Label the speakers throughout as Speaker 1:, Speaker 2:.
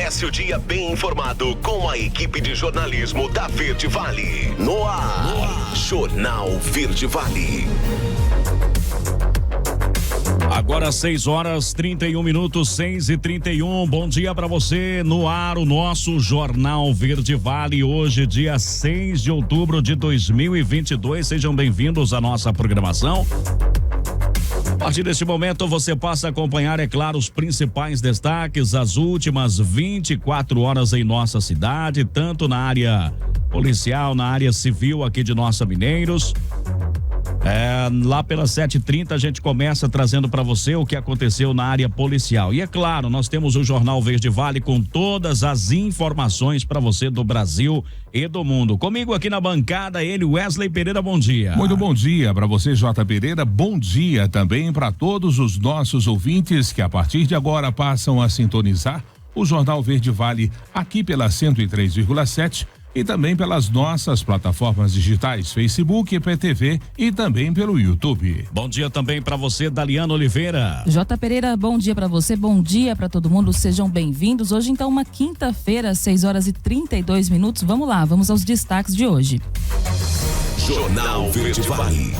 Speaker 1: Comece o dia bem informado com a equipe de jornalismo da Verde Vale. No ar, Jornal Verde Vale.
Speaker 2: Agora 6h31, 6h31. Bom dia para você. No ar, o nosso Jornal Verde Vale. Hoje, dia 6 de outubro de 2022. Sejam bem-vindos à nossa programação. A partir deste momento, você passa a acompanhar, é claro, os principais destaques, as últimas 24 horas em nossa cidade, tanto na área policial, na área civil aqui de Nossa Mineiros. Lá pelas 7h30 a gente começa trazendo para você o que aconteceu na área policial. E é claro, nós temos o Jornal Verde Vale com todas as informações para você do Brasil e do mundo. Comigo aqui na bancada, ele, Wesley Pereira, bom dia.
Speaker 3: Muito bom dia para você, J. Pereira. Bom dia também para todos os nossos ouvintes que a partir de agora passam a sintonizar o Jornal Verde Vale aqui pela 103,7. E também pelas nossas plataformas digitais, Facebook, IPTV e também pelo YouTube.
Speaker 2: Bom dia também para você, Daliana Oliveira.
Speaker 4: J. Pereira, bom dia para você, bom dia para todo mundo, sejam bem-vindos. Hoje então uma quinta-feira, 6h32. Vamos lá, vamos aos destaques de hoje.
Speaker 1: Jornal Verde Vale.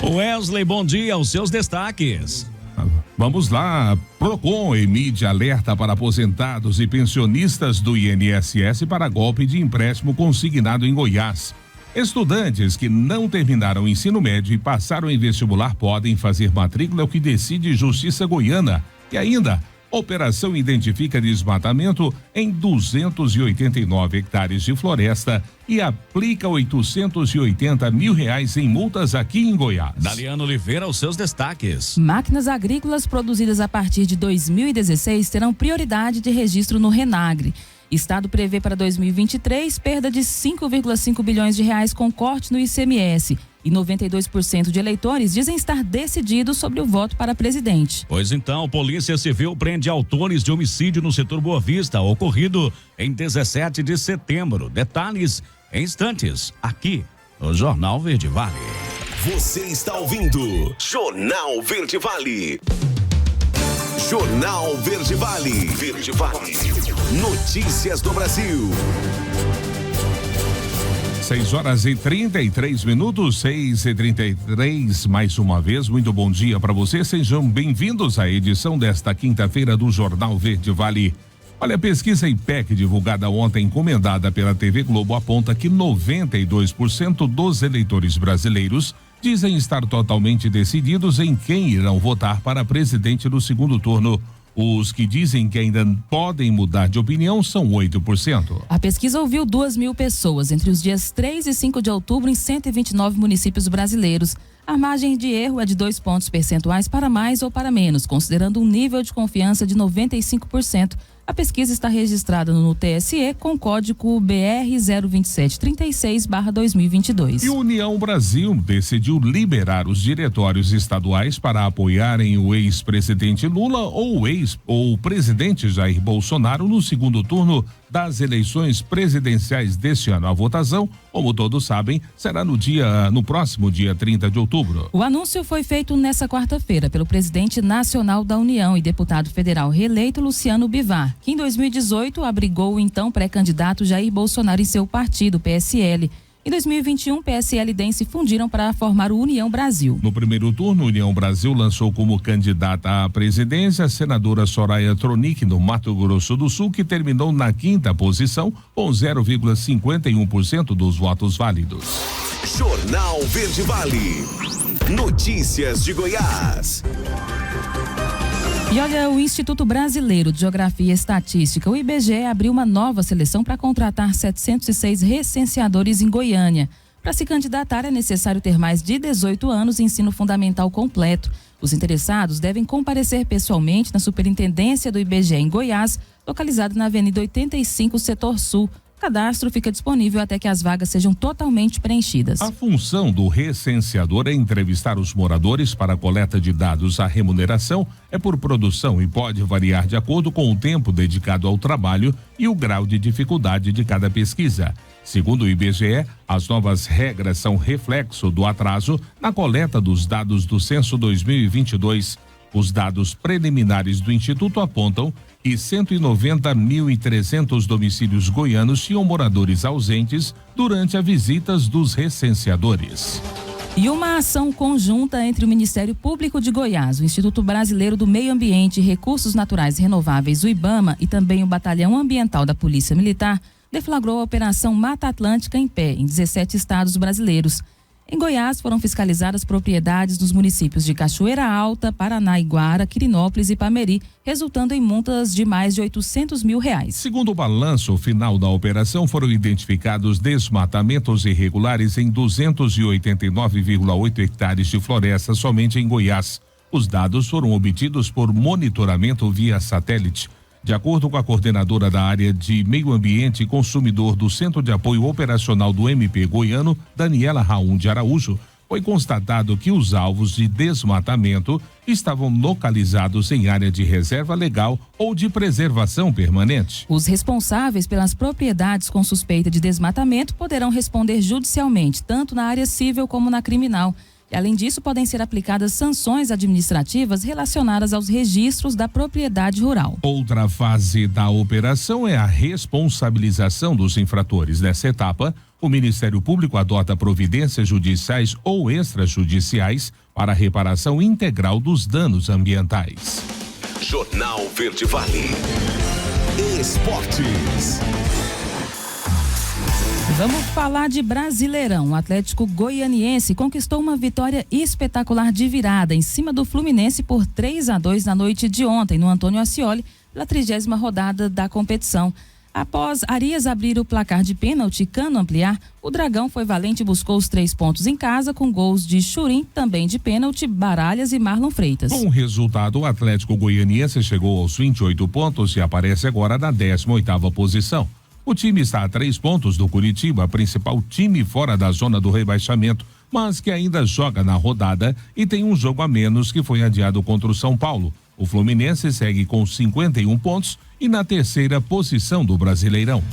Speaker 2: Wesley, bom dia, os seus destaques.
Speaker 3: Vamos lá, Procon emite alerta para aposentados e pensionistas do INSS para golpe de empréstimo consignado em Goiás. Estudantes que não terminaram o ensino médio e passaram em vestibular podem fazer matrícula, é o que decide Justiça Goiana. E ainda, operação identifica desmatamento em 289 hectares de floresta e aplica R$880 mil em multas aqui em Goiás.
Speaker 2: Daliana Oliveira, os seus destaques.
Speaker 4: Máquinas agrícolas produzidas a partir de 2016 terão prioridade de registro no Renagre. Estado prevê para 2023 perda de 5,5 bilhões de reais com corte no ICMS. E 92% de eleitores dizem estar decididos sobre o voto para presidente.
Speaker 2: Pois então, Polícia Civil prende autores de homicídio no setor Boa Vista, ocorrido em 17 de setembro. Detalhes em instantes, aqui no Jornal Verde Vale.
Speaker 1: Você está ouvindo Jornal Verde Vale. Jornal Verde Vale. Verde Vale. Notícias do Brasil.
Speaker 3: 6h33, 6h33, mais uma vez, muito bom dia para você, sejam bem-vindos à edição desta quinta-feira do Jornal Verde Vale. Olha, a pesquisa IPEC divulgada ontem, encomendada pela TV Globo, aponta que 92% dos eleitores brasileiros dizem estar totalmente decididos em quem irão votar para presidente no segundo turno. Os que dizem que ainda podem mudar de opinião são 8%.
Speaker 4: A pesquisa ouviu 2.000 pessoas entre os dias 3 e 5 de outubro em 129 municípios brasileiros. A margem de erro é de 2 pontos percentuais para mais ou para menos, considerando um nível de confiança de 95%. A pesquisa está registrada no TSE com código BR 02736/2022.
Speaker 3: E União Brasil decidiu liberar os diretórios estaduais para apoiarem o ex-presidente Lula ou o presidente Jair Bolsonaro no segundo turno das eleições presidenciais deste ano. A votação, como todos sabem, será no próximo dia 30 de outubro.
Speaker 4: O anúncio foi feito nesta quarta-feira pelo presidente nacional da União e deputado federal reeleito Luciano Bivar, que em 2018 abrigou o então pré-candidato Jair Bolsonaro em seu partido, PSL. Em 2021, PSL e DEM se fundiram para formar o União Brasil.
Speaker 3: No primeiro turno, União Brasil lançou como candidata à presidência a senadora Soraya Tronic, do Mato Grosso do Sul, que terminou na quinta posição com 0,51% dos votos válidos.
Speaker 1: Jornal Verde Vale. Notícias de Goiás.
Speaker 4: E olha, o Instituto Brasileiro de Geografia e Estatística, o IBGE, abriu uma nova seleção para contratar 706 recenseadores em Goiânia. Para se candidatar, é necessário ter mais de 18 anos e ensino fundamental completo. Os interessados devem comparecer pessoalmente na Superintendência do IBGE em Goiás, localizada na Avenida 85, Setor Sul. O cadastro fica disponível até que as vagas sejam totalmente preenchidas.
Speaker 3: A função do recenseador é entrevistar os moradores para a coleta de dados. A remuneração é por produção e pode variar de acordo com o tempo dedicado ao trabalho e o grau de dificuldade de cada pesquisa. Segundo o IBGE, as novas regras são reflexo do atraso na coleta dos dados do Censo 2022. Os dados preliminares do Instituto apontam que 190.300 domicílios goianos tinham moradores ausentes durante as visitas dos recenseadores.
Speaker 4: E uma ação conjunta entre o Ministério Público de Goiás, o Instituto Brasileiro do Meio Ambiente e Recursos Naturais Renováveis, o IBAMA, e também o Batalhão Ambiental da Polícia Militar, deflagrou a Operação Mata Atlântica em pé, em 17 estados brasileiros. Em Goiás, foram fiscalizadas propriedades dos municípios de Cachoeira Alta, Paranaiguara, Quirinópolis e Pameri, resultando em multas de mais de R$800 mil.
Speaker 3: Segundo o balanço final da operação, foram identificados desmatamentos irregulares em 289,8 hectares de floresta somente em Goiás. Os dados foram obtidos por monitoramento via satélite. De acordo com a coordenadora da área de Meio Ambiente e Consumidor do Centro de Apoio Operacional do MP Goiano, Daniela Raum de Araújo, foi constatado que os alvos de desmatamento estavam localizados em área de reserva legal ou de preservação permanente.
Speaker 4: Os responsáveis pelas propriedades com suspeita de desmatamento poderão responder judicialmente, tanto na área civil como na criminal. E, além disso, podem ser aplicadas sanções administrativas relacionadas aos registros da propriedade rural.
Speaker 3: Outra fase da operação é a responsabilização dos infratores. Nessa etapa, o Ministério Público adota providências judiciais ou extrajudiciais para a reparação integral dos danos ambientais.
Speaker 1: Jornal Verde Vale. Esportes.
Speaker 4: Vamos falar de Brasileirão. O Atlético Goianiense conquistou uma vitória espetacular de virada em cima do Fluminense por 3-2 na noite de ontem, no Antônio Ascioli, pela 30ª rodada da competição. Após Arias abrir o placar de pênalti e Cano ampliar, o Dragão foi valente e buscou os 3 pontos em casa, com gols de Churim, também de pênalti, Baralhas e Marlon Freitas.
Speaker 3: Com o resultado, o Atlético Goianiense chegou aos 28 pontos e aparece agora na 18ª posição. O time está a 3 pontos do Curitiba, principal time fora da zona do rebaixamento, mas que ainda joga na rodada e tem um jogo a menos que foi adiado contra o São Paulo. O Fluminense segue com 51 pontos e na 3ª posição do Brasileirão.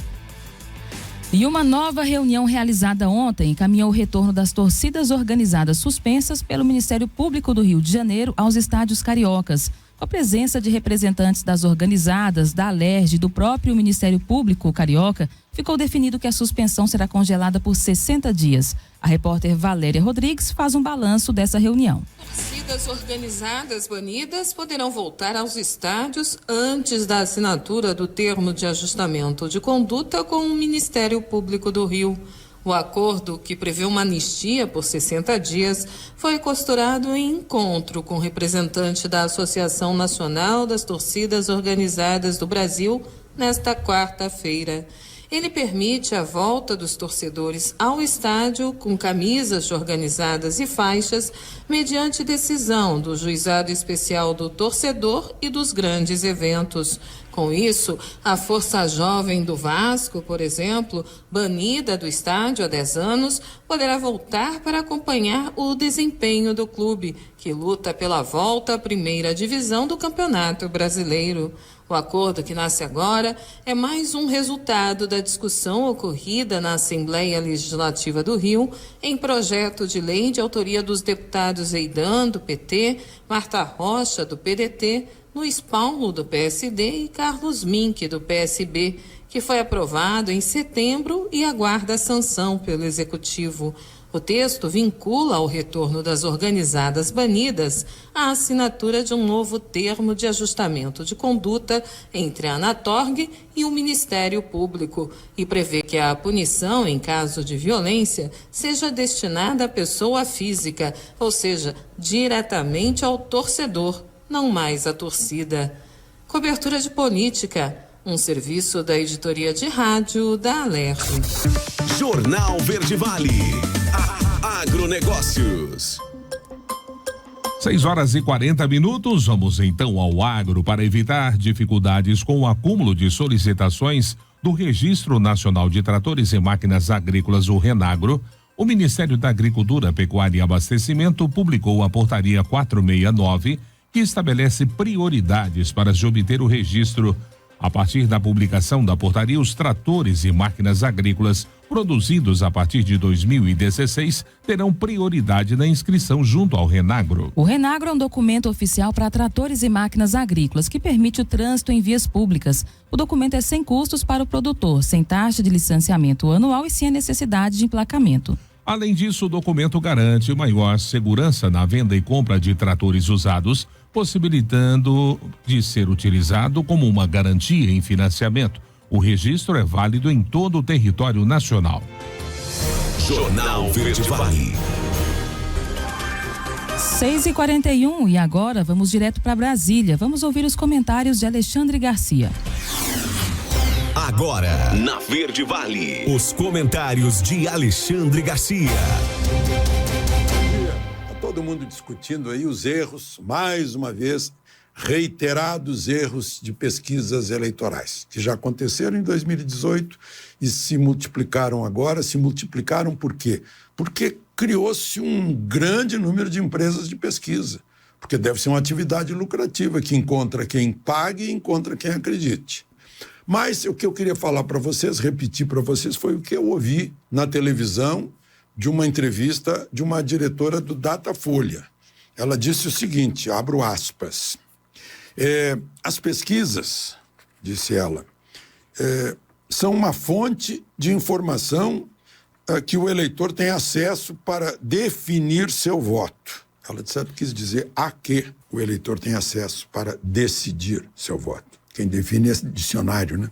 Speaker 4: E uma nova reunião realizada ontem encaminhou o retorno das torcidas organizadas suspensas pelo Ministério Público do Rio de Janeiro aos estádios cariocas. Com a presença de representantes das organizadas, da Alerj e do próprio Ministério Público Carioca, ficou definido que a suspensão será congelada por 60 dias. A repórter Valéria Rodrigues faz um balanço dessa reunião.
Speaker 5: Torcidas organizadas banidas poderão voltar aos estádios antes da assinatura do termo de ajustamento de conduta com o Ministério Público do Rio. O acordo, que prevê uma anistia por 60 dias, foi costurado em encontro com o representante da Associação Nacional das Torcidas Organizadas do Brasil nesta quarta-feira. Ele permite a volta dos torcedores ao estádio com camisas organizadas e faixas, mediante decisão do Juizado Especial do Torcedor e dos grandes eventos. Com isso, a Força Jovem do Vasco, por exemplo, banida do estádio há 10 anos, poderá voltar para acompanhar o desempenho do clube, que luta pela volta à primeira divisão do Campeonato Brasileiro. O acordo, que nasce agora, é mais um resultado da discussão ocorrida na Assembleia Legislativa do Rio em projeto de lei de autoria dos deputados Eidan, do PT, Marta Rocha, do PDT, Luiz Paulo, do PSD e Carlos Mink, do PSB, que foi aprovado em setembro e aguarda sanção pelo Executivo. O texto vincula ao retorno das organizadas banidas a assinatura de um novo termo de ajustamento de conduta entre a Anatorg e o Ministério Público e prevê que a punição, em caso de violência, seja destinada à pessoa física, ou seja, diretamente ao torcedor, não mais à torcida. Cobertura de política, um serviço da editoria de rádio da Alerj.
Speaker 1: Jornal Verde Vale. Agronegócios.
Speaker 3: 6h40. Vamos então ao agro para evitar dificuldades com o acúmulo de solicitações do Registro Nacional de Tratores e Máquinas Agrícolas, o Renagro. O Ministério da Agricultura, Pecuária e Abastecimento publicou a Portaria 469, que estabelece prioridades para se obter o registro. A partir da publicação da portaria, os tratores e máquinas agrícolas produzidos a partir de 2016 terão prioridade na inscrição junto ao Renagro.
Speaker 4: O Renagro é um documento oficial para tratores e máquinas agrícolas que permite o trânsito em vias públicas. O documento é sem custos para o produtor, sem taxa de licenciamento anual e sem a necessidade de emplacamento.
Speaker 3: Além disso, o documento garante maior segurança na venda e compra de tratores usados, possibilitando de ser utilizado como uma garantia em financiamento. O registro é válido em todo o território nacional.
Speaker 1: Jornal Verde Vale.
Speaker 4: 6h41 e agora vamos direto para Brasília. Vamos ouvir os comentários de Alexandre Garcia.
Speaker 1: Agora, na Verde Vale, os comentários de Alexandre Garcia.
Speaker 6: Está todo mundo discutindo aí os erros, mais uma vez, reiterados erros de pesquisas eleitorais, que já aconteceram em 2018 e se multiplicaram agora. Se multiplicaram por quê? Porque criou-se um grande número de empresas de pesquisa, porque deve ser uma atividade lucrativa que encontra quem pague e encontra quem acredite. Mas o que eu queria falar para vocês, repetir para vocês, foi o que eu ouvi na televisão de uma entrevista de uma diretora do Datafolha. Ela disse o seguinte, abro aspas, as pesquisas, disse ela, são uma fonte de informação que o eleitor tem acesso para definir seu voto. Ela quis dizer a que o eleitor tem acesso para decidir seu voto. Quem define é dicionário, né?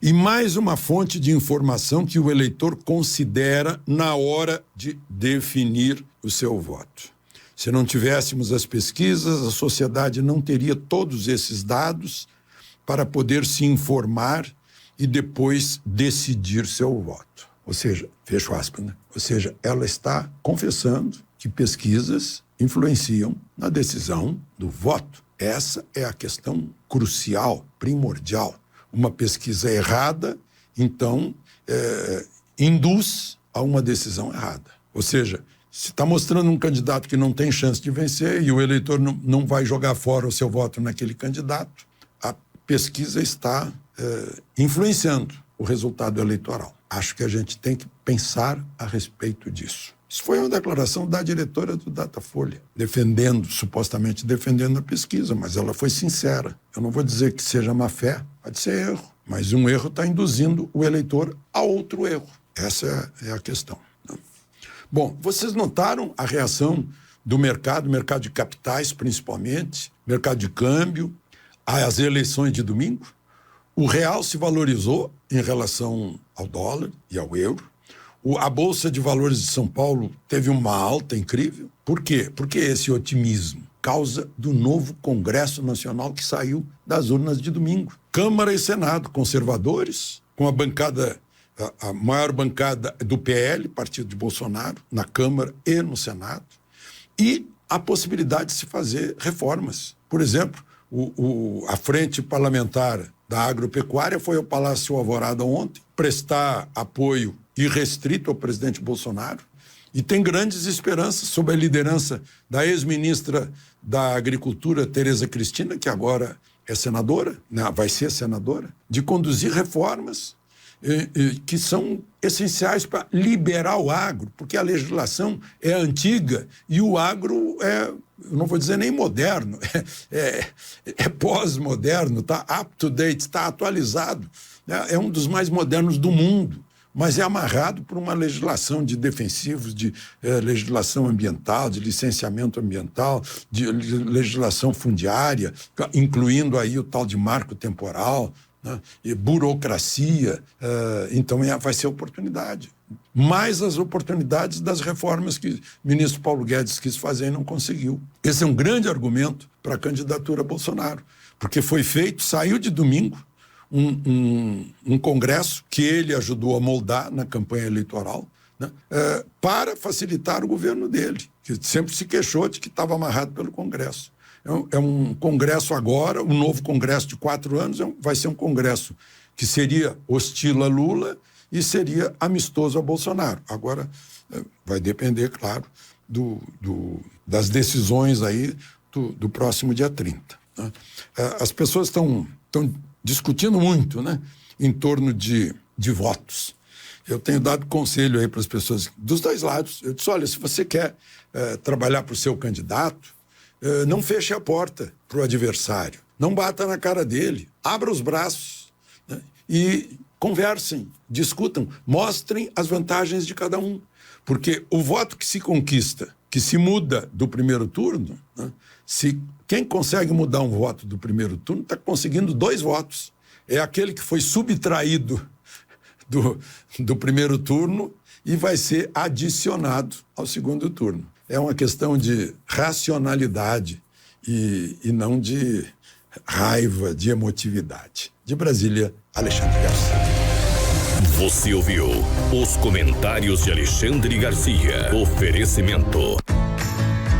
Speaker 6: E mais uma fonte de informação que o eleitor considera na hora de definir o seu voto. Se não tivéssemos as pesquisas, a sociedade não teria todos esses dados para poder se informar e depois decidir seu voto. Ou seja, fecho aspas, né? Ou seja, ela está confessando que pesquisas influenciam na decisão do voto. Essa é a questão crucial, primordial. Uma pesquisa errada, então, induz a uma decisão errada. Ou seja, se está mostrando um candidato que não tem chance de vencer e o eleitor não vai jogar fora o seu voto naquele candidato, a pesquisa está influenciando o resultado eleitoral. Acho que a gente tem que pensar a respeito disso. Isso foi uma declaração da diretora do Datafolha, supostamente defendendo a pesquisa, mas ela foi sincera. Eu não vou dizer que seja má fé, pode ser erro, mas um erro está induzindo o eleitor a outro erro. Essa é a questão. Bom, vocês notaram a reação do mercado de capitais principalmente, mercado de câmbio, às eleições de domingo? O real se valorizou em relação ao dólar e ao euro. A Bolsa de Valores de São Paulo teve uma alta incrível. Por quê? Porque esse otimismo, causa do novo Congresso Nacional que saiu das urnas de domingo. Câmara e Senado, conservadores, com a maior bancada do PL, partido de Bolsonaro, na Câmara e no Senado, e a possibilidade de se fazer reformas. Por exemplo, a frente parlamentar da agropecuária foi ao Palácio Alvorada ontem prestar apoio irrestrito ao presidente Bolsonaro e tem grandes esperanças sob a liderança da ex-ministra da Agricultura, Tereza Cristina, que agora é senadora, né, vai ser senadora, de conduzir reformas que são essenciais para liberar o agro, porque a legislação é antiga e o agro eu não vou dizer nem moderno, é pós-moderno, está up-to-date, está atualizado, né? É um dos mais modernos do mundo, mas é amarrado por uma legislação de defensivos, de legislação ambiental, de licenciamento ambiental, de legislação fundiária, incluindo aí o tal de marco temporal, né? E burocracia, então vai ser oportunidade. Mais as oportunidades das reformas que o ministro Paulo Guedes quis fazer e não conseguiu. Esse é um grande argumento para a candidatura Bolsonaro, porque saiu de domingo um congresso que ele ajudou a moldar na campanha eleitoral, né, para facilitar o governo dele, que sempre se queixou de que estava amarrado pelo Congresso. É um congresso agora, um novo congresso de 4 anos, vai ser um congresso que seria hostil a Lula e seria amistoso a Bolsonaro. Agora, vai depender, claro, das decisões aí do próximo dia 30. Né? As pessoas estão discutindo muito, né, em torno de votos. Eu tenho dado conselho aí para as pessoas dos dois lados. Eu disse, olha, se você quer trabalhar para o seu candidato, não feche a porta para o adversário. Não bata na cara dele. Abra os braços, né, e conversem, discutam, mostrem as vantagens de cada um. Porque o voto que se conquista, que se muda do primeiro turno, né, quem consegue mudar um voto do primeiro turno está conseguindo 2 votos. É aquele que foi subtraído do primeiro turno e vai ser adicionado ao segundo turno. É uma questão de racionalidade e não de raiva, de emotividade. De Brasília, Alexandre Garcia.
Speaker 1: Você ouviu os comentários de Alexandre Garcia. Oferecimento.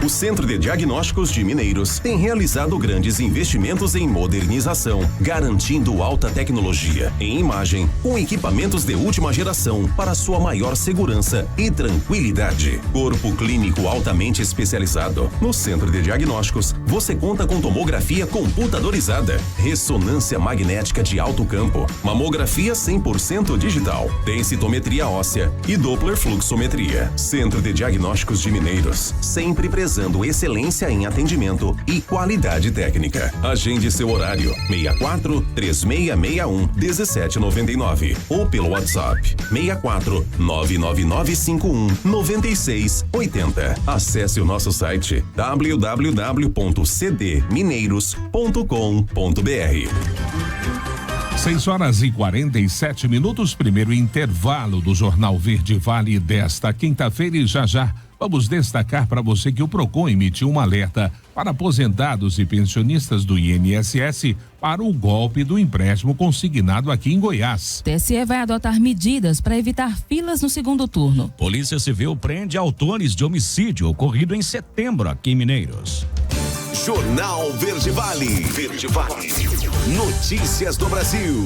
Speaker 1: O Centro de Diagnósticos de Mineiros tem realizado grandes investimentos em modernização, garantindo alta tecnologia em imagem, com equipamentos de última geração para sua maior segurança e tranquilidade. Corpo clínico altamente especializado. No Centro de Diagnósticos, você conta com tomografia computadorizada, ressonância magnética de alto campo, mamografia 100% digital, densitometria óssea e Doppler fluxometria. Centro de Diagnósticos de Mineiros, sempre presente. Excelência em atendimento e qualidade técnica. Agende seu horário 64 3661 1799 ou pelo WhatsApp 64 99951 9680. Acesse o nosso site www.cdmineiros.com.br.
Speaker 3: 6h47, primeiro intervalo do Jornal Verde Vale desta quinta-feira e já vamos destacar para você que o PROCON emitiu um alerta para aposentados e pensionistas do INSS para o golpe do empréstimo consignado aqui em Goiás.
Speaker 4: TSE vai adotar medidas para evitar filas no segundo turno.
Speaker 2: Polícia Civil prende autores de homicídio ocorrido em setembro aqui em Mineiros.
Speaker 1: Jornal Verde Vale. Verde Vale. Notícias do Brasil.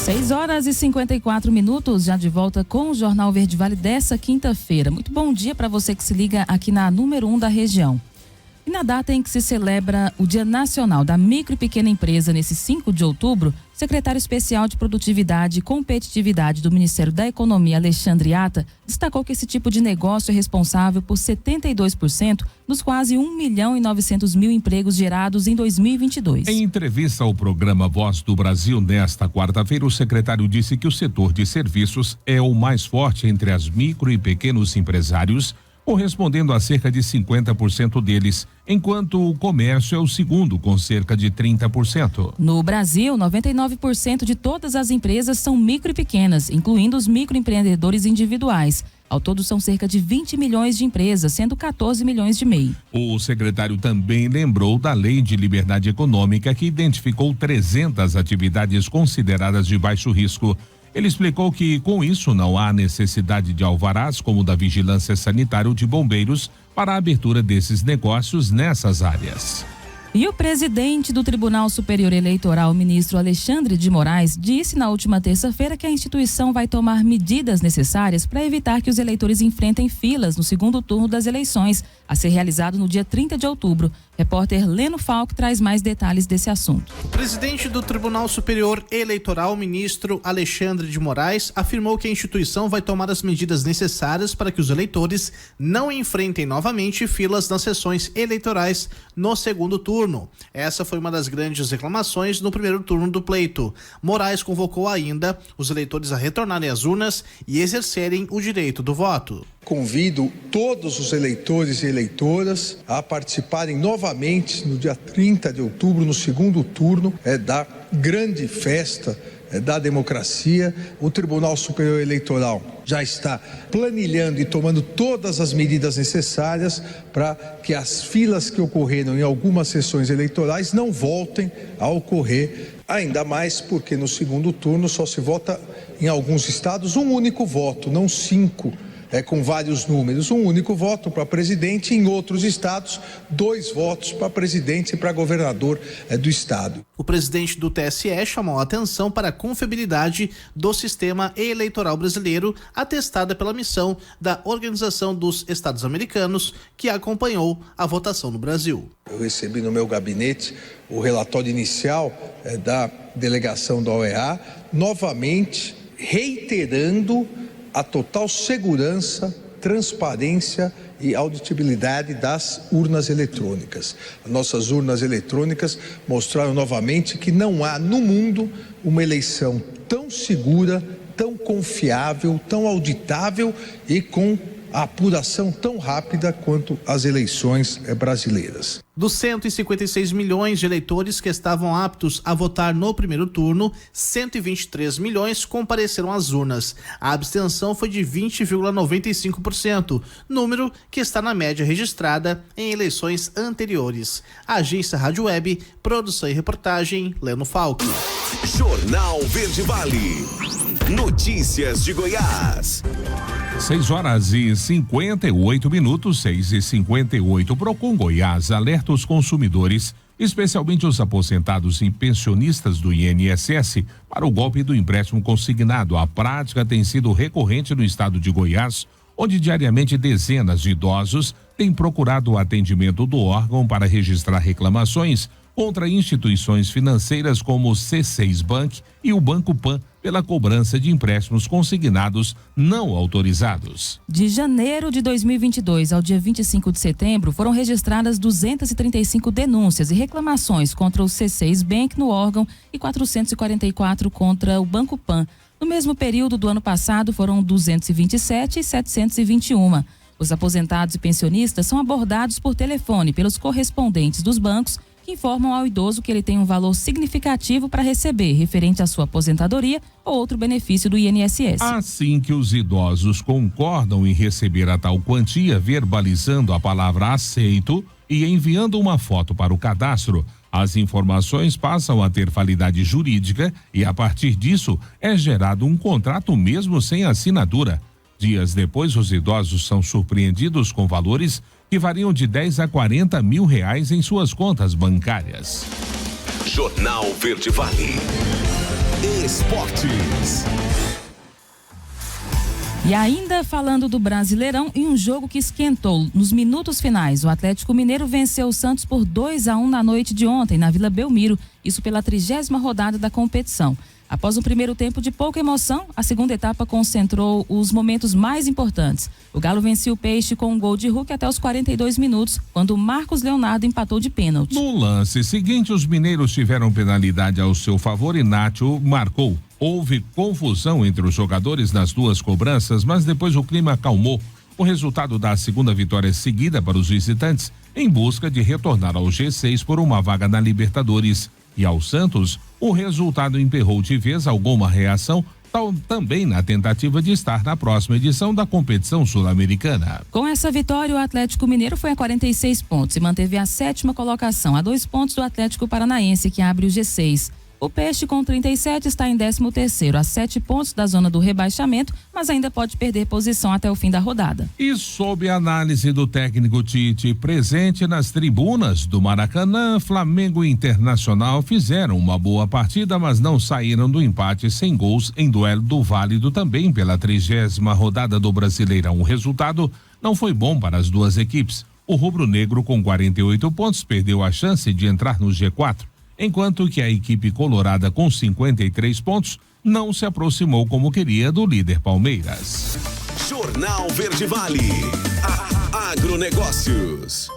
Speaker 4: 6h54, já de volta com o Jornal Verde Vale dessa quinta-feira. Muito bom dia para você que se liga aqui na número 1 da região. E na data em que se celebra o Dia Nacional da Micro e Pequena Empresa, nesse 5 de outubro, o secretário especial de Produtividade e Competitividade do Ministério da Economia, Alexandre Atta, destacou que esse tipo de negócio é responsável por 72% dos quase 1.900.000 empregos gerados em 2022.
Speaker 3: Em entrevista ao programa Voz do Brasil nesta quarta-feira, o secretário disse que o setor de serviços é o mais forte entre as micro e pequenos empresários, correspondendo a cerca de 50% deles, enquanto o comércio é o segundo, com cerca de 30%.
Speaker 4: No Brasil, 99% de todas as empresas são micro e pequenas, incluindo os microempreendedores individuais. Ao todo, são cerca de 20 milhões de empresas, sendo 14 milhões de MEI.
Speaker 3: O secretário também lembrou da Lei de Liberdade Econômica, que identificou 300 atividades consideradas de baixo risco. Ele explicou que, com isso, não há necessidade de alvarás, como da vigilância sanitária ou de bombeiros, para a abertura desses negócios nessas áreas.
Speaker 4: E o presidente do Tribunal Superior Eleitoral, o ministro Alexandre de Moraes, disse na última terça-feira que a instituição vai tomar medidas necessárias para evitar que os eleitores enfrentem filas no segundo turno das eleições, a ser realizado no dia 30 de outubro. Repórter Leno Falck traz mais detalhes desse assunto.
Speaker 7: O presidente do Tribunal Superior Eleitoral, ministro Alexandre de Moraes, afirmou que a instituição vai tomar as medidas necessárias para que os eleitores não enfrentem novamente filas nas sessões eleitorais no segundo turno. Essa foi uma das grandes reclamações no primeiro turno do pleito. Moraes convocou ainda os eleitores a retornarem às urnas e exercerem o direito do voto.
Speaker 8: Convido todos os eleitores e eleitoras a participarem novamente no dia 30 de outubro, no segundo turno da grande festa da democracia. O Tribunal Superior Eleitoral já está planilhando e tomando todas as medidas necessárias para que as filas que ocorreram em algumas sessões eleitorais não voltem a ocorrer, ainda mais porque no segundo turno só se vota em alguns estados um único voto, não 5 com vários números. Um único voto para presidente, em outros estados, 2 votos para presidente e para governador do estado.
Speaker 7: O presidente do TSE chamou a atenção para a confiabilidade do sistema eleitoral brasileiro, atestada pela missão da Organização dos Estados Americanos, que acompanhou a votação no Brasil.
Speaker 8: Eu recebi no meu gabinete o relatório inicial da delegação da OEA, novamente reiterando a total segurança, transparência e auditabilidade das urnas eletrônicas. As nossas urnas eletrônicas mostraram novamente que não há no mundo uma eleição tão segura, tão confiável, tão auditável e com a apuração tão rápida quanto as eleições brasileiras.
Speaker 7: Dos 156 milhões de eleitores que estavam aptos a votar no primeiro turno, 123 milhões compareceram às urnas. A abstenção foi de 20,95%, número que está na média registrada em eleições anteriores. Agência Rádio Web, produção e reportagem, Leno Falco.
Speaker 1: Jornal Verde Vale. Notícias de Goiás.
Speaker 3: 6h58, 6h58. Procon Goiás alerta os consumidores, especialmente os aposentados e pensionistas do INSS, para o golpe do empréstimo consignado. A prática tem sido recorrente no estado de Goiás, onde diariamente dezenas de idosos têm procurado o atendimento do órgão para registrar reclamações contra instituições financeiras como o C6 Bank e o Banco Pan pela cobrança de empréstimos consignados não autorizados.
Speaker 4: De janeiro de 2022 ao dia 25 de setembro, foram registradas 235 denúncias e reclamações contra o C6 Bank no órgão e 444 contra o Banco Pan. No mesmo período do ano passado, foram 227 e 721. Os aposentados e pensionistas são abordados por telefone pelos correspondentes dos bancos, que informam ao idoso que ele tem um valor significativo para receber, referente à sua aposentadoria ou outro benefício do INSS.
Speaker 3: Assim que os idosos concordam em receber a tal quantia, verbalizando a palavra aceito e enviando uma foto para o cadastro, as informações passam a ter validade jurídica e, a partir disso, é gerado um contrato mesmo sem assinatura. Dias depois, os idosos são surpreendidos com valores que variam de 10 a 40 mil reais em suas contas bancárias.
Speaker 1: Jornal Verde Vale. Esportes.
Speaker 4: E ainda falando do Brasileirão, em um jogo que esquentou nos minutos finais, o Atlético Mineiro venceu o Santos por 2-1 na noite de ontem, na Vila Belmiro, isso pela 30ª rodada da competição. Após um primeiro tempo de pouca emoção, a segunda etapa concentrou os momentos mais importantes. O Galo venceu o Peixe com um gol de Hulk até os 42 minutos, quando Marcos Leonardo empatou de pênalti.
Speaker 3: No lance seguinte, os mineiros tiveram penalidade ao seu favor e Nacho marcou. Houve confusão entre os jogadores nas duas cobranças, mas depois o clima acalmou. O resultado da segunda vitória seguida para os visitantes, em busca de retornar ao G6 por uma vaga na Libertadores. E ao Santos, o resultado emperrou de vez alguma reação, também na tentativa de estar na próxima edição da competição sul-americana.
Speaker 4: Com essa vitória, o Atlético Mineiro foi a 46 pontos e manteve a 7ª colocação, a 2 pontos do Atlético Paranaense, que abre o G6. O Peixe, com 37, está em 13º, a 7 pontos da zona do rebaixamento, mas ainda pode perder posição até o fim da rodada.
Speaker 3: E sob a análise do técnico Tite, presente nas tribunas do Maracanã, Flamengo e Internacional fizeram uma boa partida, mas não saíram do empate sem gols em duelo do Válido, também pela 30ª rodada do Brasileirão. O resultado não foi bom para as duas equipes. O rubro-negro, com 48 pontos, perdeu a chance de entrar no G4. Enquanto que a equipe colorada, com 53 pontos, não se aproximou como queria do líder Palmeiras.
Speaker 1: Jornal Verde Vale. Agronegócios.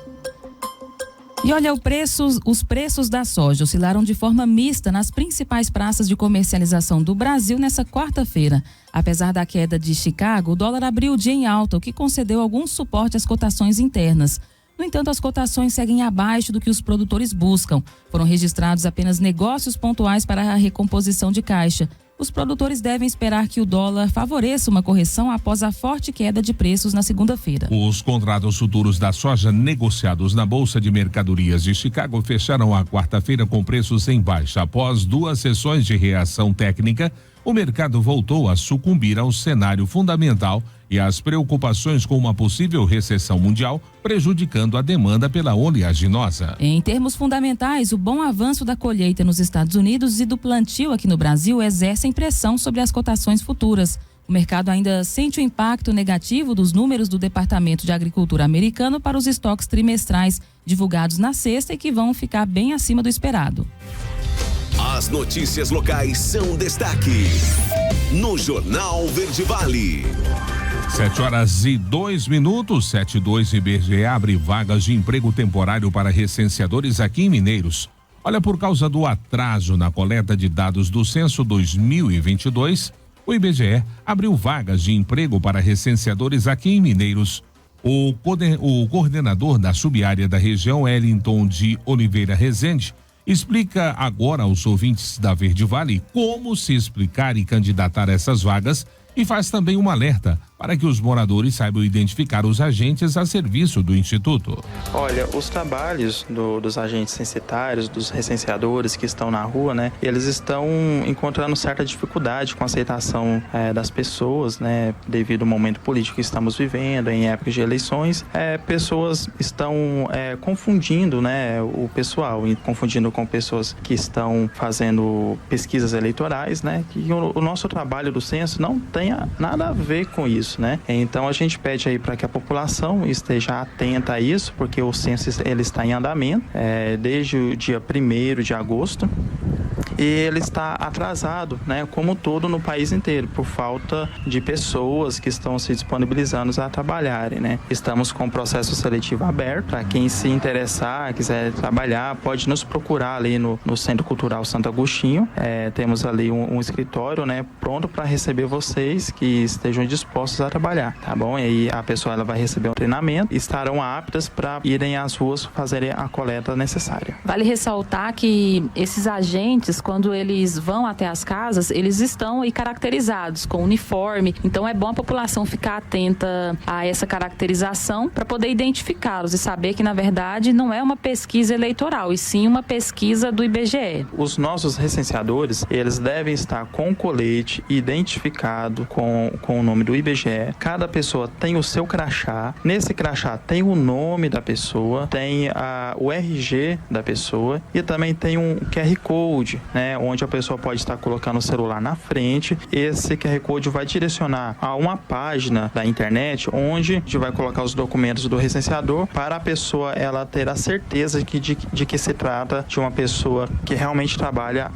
Speaker 4: E olha, os preços da soja oscilaram de forma mista nas principais praças de comercialização do Brasil nessa quarta-feira. Apesar da queda de Chicago, o dólar abriu o dia em alta, o que concedeu algum suporte às cotações internas. No entanto, as cotações seguem abaixo do que os produtores buscam. Foram registrados apenas negócios pontuais para a recomposição de caixa. Os produtores devem esperar que o dólar favoreça uma correção após a forte queda de preços na segunda-feira.
Speaker 3: Os contratos futuros da soja negociados na Bolsa de Mercadorias de Chicago fecharam a quarta-feira com preços em baixa. Após 2 sessões de reação técnica, o mercado voltou a sucumbir ao cenário fundamental e às preocupações com uma possível recessão mundial, prejudicando a demanda pela oleaginosa.
Speaker 4: Em termos fundamentais, o bom avanço da colheita nos Estados Unidos e do plantio aqui no Brasil exercem pressão sobre as cotações futuras. O mercado ainda sente o impacto negativo dos números do Departamento de Agricultura americano para os estoques trimestrais divulgados na sexta e que vão ficar bem acima do esperado.
Speaker 1: As notícias locais são destaque no Jornal Verde Vale.
Speaker 3: 7h02, 7:02, IBGE abre vagas de emprego temporário para recenseadores aqui em Mineiros. Olha, por causa do atraso na coleta de dados do censo 2022, o IBGE abriu vagas de emprego para recenseadores aqui em Mineiros. O coordenador da subárea da região, Wellington de Oliveira Rezende, explica agora aos ouvintes da Verde Vale como se explicar e candidatar a essas vagas e faz também um alerta para que os moradores saibam identificar os agentes a serviço do Instituto.
Speaker 9: Olha, os trabalhos dos agentes censitários, dos recenseadores que estão na rua, né, eles estão encontrando certa dificuldade com a aceitação das pessoas, né, devido ao momento político que estamos vivendo, em épocas de eleições, pessoas estão confundindo, né, o pessoal, e confundindo com pessoas que estão fazendo pesquisas eleitorais, né, que o nosso trabalho do censo não tenha nada a ver com isso. Né? Então a gente pede aí para que a população esteja atenta a isso, porque o censo ele está em andamento desde o dia 1º de agosto e ele está atrasado, né? Como todo no país inteiro, por falta de pessoas que estão se disponibilizando a trabalharem, né? Estamos com o processo seletivo aberto, para quem se interessar, quiser trabalhar, pode nos procurar ali no Centro Cultural Santo Agostinho. Temos ali um escritório, né, pronto para receber vocês que estejam dispostos a trabalhar, tá bom? E aí a pessoa ela vai receber um treinamento e estarão aptas para irem às ruas fazerem a coleta necessária.
Speaker 4: Vale ressaltar que esses agentes, quando eles vão até as casas, eles estão aí caracterizados com uniforme, então é bom a população ficar atenta a essa caracterização para poder identificá-los e saber que na verdade não é uma pesquisa eleitoral, e sim uma pesquisa do IBGE.
Speaker 9: Os nossos recenseadores, eles devem estar com colete identificado com o nome do IBGE. Cada pessoa tem o seu crachá. Nesse crachá tem o nome da pessoa, tem o RG da pessoa e também tem um QR Code, né, onde a pessoa pode estar colocando o celular na frente. Esse QR Code vai direcionar a uma página da internet onde a gente vai colocar os documentos do recenseador para a pessoa ela ter a certeza de que se trata de uma pessoa que realmente trabalha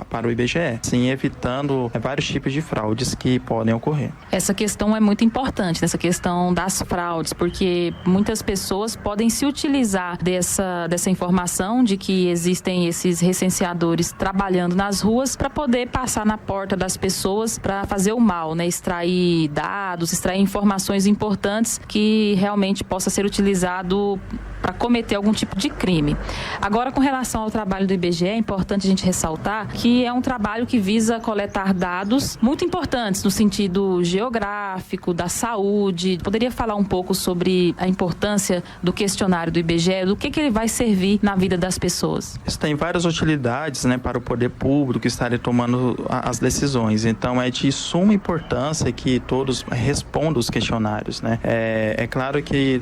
Speaker 9: para o IBGE, sim, evitando vários tipos de fraudes que podem ocorrer.
Speaker 4: Essa questão é muito importante, nessa questão das fraudes, porque muitas pessoas podem se utilizar dessa informação de que existem esses recenseadores trabalhando nas ruas para poder passar na porta das pessoas para fazer o mal, né? Extrair dados, extrair informações importantes que realmente possa ser utilizado para cometer algum tipo de crime. Agora, com relação ao trabalho do IBGE, é importante a gente ressaltar que é um trabalho que visa coletar dados muito importantes no sentido geográfico, da saúde. Poderia falar um pouco sobre a importância do questionário do IBGE, do que ele vai servir na vida das pessoas?
Speaker 9: Isso tem várias utilidades, né, para o poder público estar tomando as decisões. Então, é de suma importância que todos respondam os questionários, né? É claro que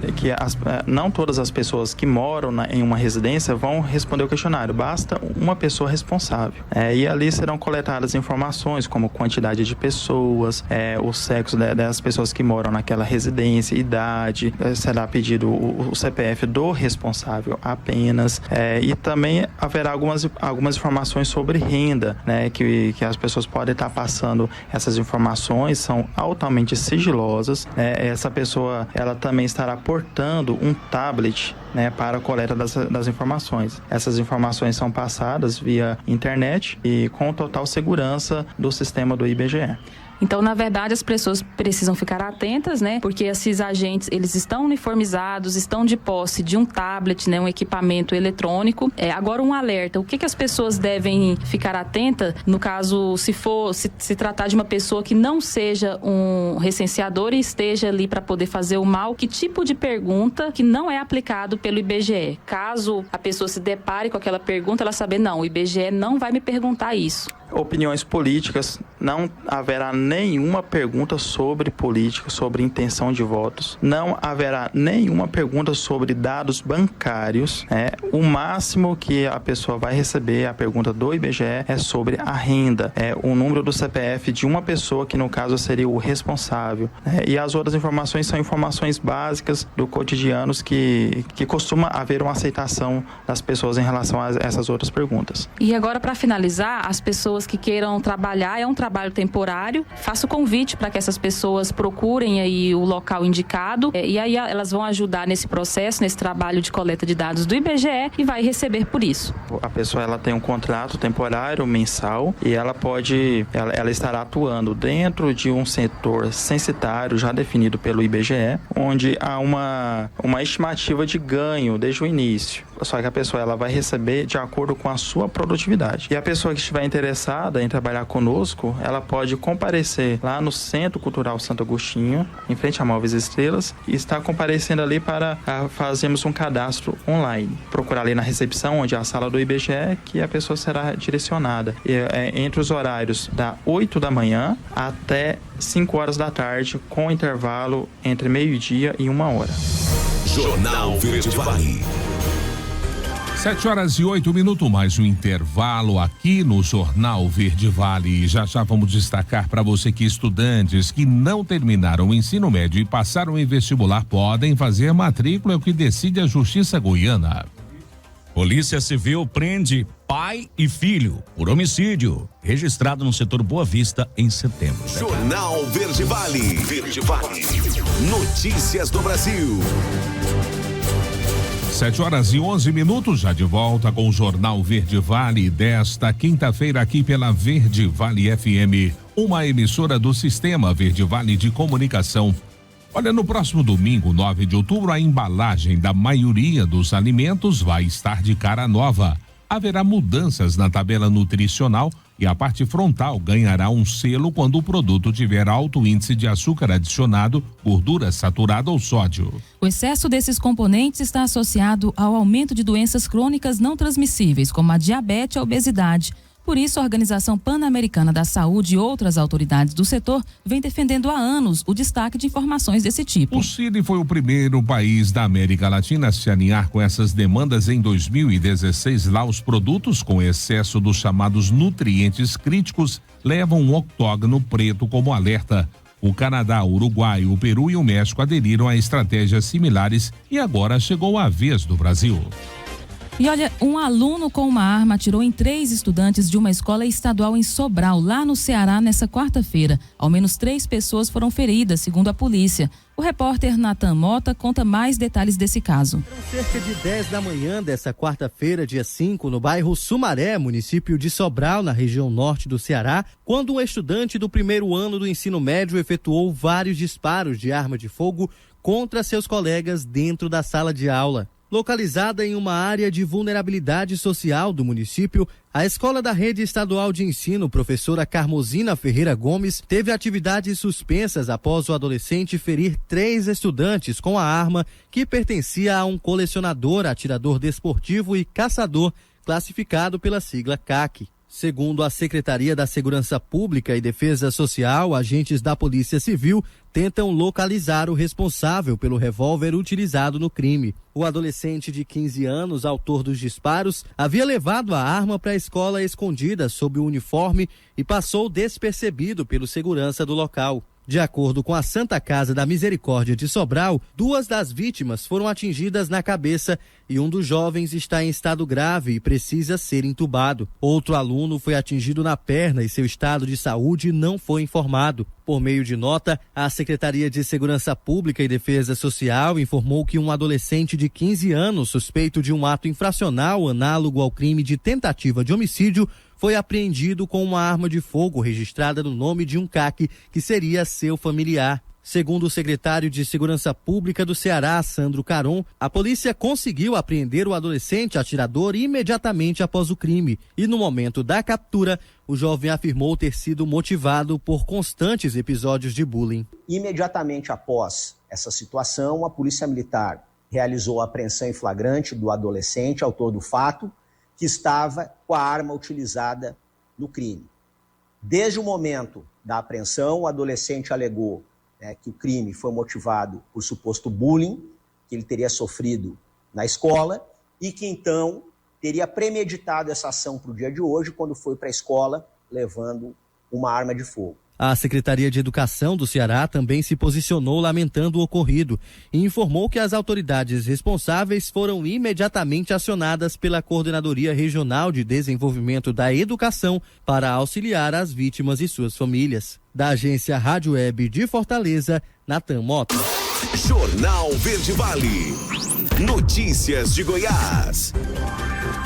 Speaker 9: não todas as pessoas que moram em uma residência vão responder o questionário, basta uma pessoa responsável. E ali serão coletadas informações como quantidade de pessoas, o sexo das pessoas que moram naquela residência, idade, será pedido o CPF do responsável apenas, e também haverá algumas informações sobre renda, né, que as pessoas podem estar passando. Essas informações são altamente sigilosas, essa pessoa ela também estará portando um tablet, né, para a coleta das informações. Essas informações são passadas via internet e com total segurança do sistema do IBGE.
Speaker 4: Então, na verdade, as pessoas precisam ficar atentas, né? Porque esses agentes, eles estão uniformizados, estão de posse de um tablet, né? Um equipamento eletrônico. Agora, um alerta. O que as pessoas devem ficar atentas no caso, se tratar de uma pessoa que não seja um recenseador e esteja ali para poder fazer o mal? Que tipo de pergunta que não é aplicado pelo IBGE? Caso a pessoa se depare com aquela pergunta, ela saber, não, o IBGE não vai me perguntar isso.
Speaker 9: Opiniões políticas não haverá nenhuma pergunta sobre política, sobre intenção de votos, não haverá nenhuma pergunta sobre dados bancários. O máximo que a pessoa vai receber, a pergunta do IBGE, é sobre a renda, o número do CPF de uma pessoa, que no caso seria o responsável. E as outras informações são informações básicas do cotidiano que costuma haver uma aceitação das pessoas em relação a essas outras perguntas.
Speaker 4: E agora, para finalizar, as pessoas que queiram trabalhar, é um trabalho temporário, faço o convite para que essas pessoas procurem aí o local indicado, e aí elas vão ajudar nesse processo, nesse trabalho de coleta de dados do IBGE, e vai receber por isso.
Speaker 9: A pessoa ela tem um contrato temporário mensal e ela estará atuando dentro de um setor censitário já definido pelo IBGE, onde há uma estimativa de ganho desde o início. Só que a pessoa ela vai receber de acordo com a sua produtividade. E a pessoa que estiver interessada em trabalhar conosco, ela pode comparecer lá no Centro Cultural Santo Agostinho, em frente a Móveis Estrelas, e estar comparecendo ali para fazermos um cadastro online. Procurar ali na recepção, onde é a sala do IBGE, que a pessoa será direcionada. Entre os horários da 8 da manhã até 5 horas da tarde, com intervalo entre meio-dia e 1 hora.
Speaker 1: Jornal Verde Vale.
Speaker 3: 7h08, mais um intervalo aqui no Jornal Verde Vale. E já vamos destacar para você que estudantes que não terminaram o ensino médio e passaram em vestibular podem fazer matrícula, é o que decide a Justiça Goiana.
Speaker 2: Polícia Civil prende pai e filho por homicídio, registrado no setor Boa Vista em setembro.
Speaker 1: Jornal Verde Vale. Verde Vale. Notícias do Brasil.
Speaker 3: 7h11, já de volta com o Jornal Verde Vale desta quinta-feira aqui pela Verde Vale FM, uma emissora do Sistema Verde Vale de Comunicação. Olha, no próximo domingo, 9 de outubro, a embalagem da maioria dos alimentos vai estar de cara nova. Haverá mudanças na tabela nutricional e a parte frontal ganhará um selo quando o produto tiver alto índice de açúcar adicionado, gordura saturada ou sódio.
Speaker 4: O excesso desses componentes está associado ao aumento de doenças crônicas não transmissíveis, como a diabetes e a obesidade. Por isso, a Organização Pan-Americana da Saúde e outras autoridades do setor vêm defendendo há anos o destaque de informações desse tipo.
Speaker 3: O Chile foi o primeiro país da América Latina a se alinhar com essas demandas em 2016. Lá, os produtos com excesso dos chamados nutrientes críticos levam um octógono preto como alerta. O Canadá, o Uruguai, o Peru e o México aderiram a estratégias similares e agora chegou a vez do Brasil.
Speaker 4: E olha, um aluno com uma arma atirou em 3 estudantes de uma escola estadual em Sobral, lá no Ceará, nessa quarta-feira. Ao menos 3 pessoas foram feridas, segundo a polícia. O repórter Nathan Mota conta mais detalhes desse caso.
Speaker 10: Cerca de 10 da manhã dessa quarta-feira, dia 5, no bairro Sumaré, município de Sobral, na região norte do Ceará, quando um estudante do primeiro ano do ensino médio efetuou vários disparos de arma de fogo contra seus colegas dentro da sala de aula. Localizada em uma área de vulnerabilidade social do município, a escola da rede estadual de ensino, professora Carmozina Ferreira Gomes, teve atividades suspensas após o adolescente ferir 3 estudantes com a arma que pertencia a um colecionador, atirador desportivo e caçador, classificado pela sigla CAC. Segundo a Secretaria da Segurança Pública e Defesa Social, agentes da Polícia Civil tentam localizar o responsável pelo revólver utilizado no crime. O adolescente de 15 anos, autor dos disparos, havia levado a arma para a escola escondida sob o uniforme e passou despercebido pelo segurança do local. De acordo com a Santa Casa da Misericórdia de Sobral, 2 das vítimas foram atingidas na cabeça e um dos jovens está em estado grave e precisa ser entubado. Outro aluno foi atingido na perna e seu estado de saúde não foi informado. Por meio de nota, a Secretaria de Segurança Pública e Defesa Social informou que um adolescente de 15 anos, suspeito de um ato infracional análogo ao crime de tentativa de homicídio, foi apreendido com uma arma de fogo registrada no nome de um CAC, que seria seu familiar. Segundo o secretário de Segurança Pública do Ceará, Sandro Caron, a polícia conseguiu apreender o adolescente atirador imediatamente após o crime. E no momento da captura, o jovem afirmou ter sido motivado por constantes episódios de bullying.
Speaker 11: Imediatamente após essa situação, a Polícia Militar realizou a apreensão em flagrante do adolescente, autor do fato, que estava com a arma utilizada no crime. Desde o momento da apreensão, o adolescente alegou que o crime foi motivado por suposto bullying que ele teria sofrido na escola e que então teria premeditado essa ação para o dia de hoje quando foi para a escola levando uma arma de fogo.
Speaker 10: A Secretaria de Educação do Ceará também se posicionou lamentando o ocorrido e informou que as autoridades responsáveis foram imediatamente acionadas pela Coordenadoria Regional de Desenvolvimento da Educação para auxiliar as vítimas e suas famílias. Da agência Rádio Web de Fortaleza, Natan Mota.
Speaker 1: Jornal Verde Vale. Notícias de Goiás.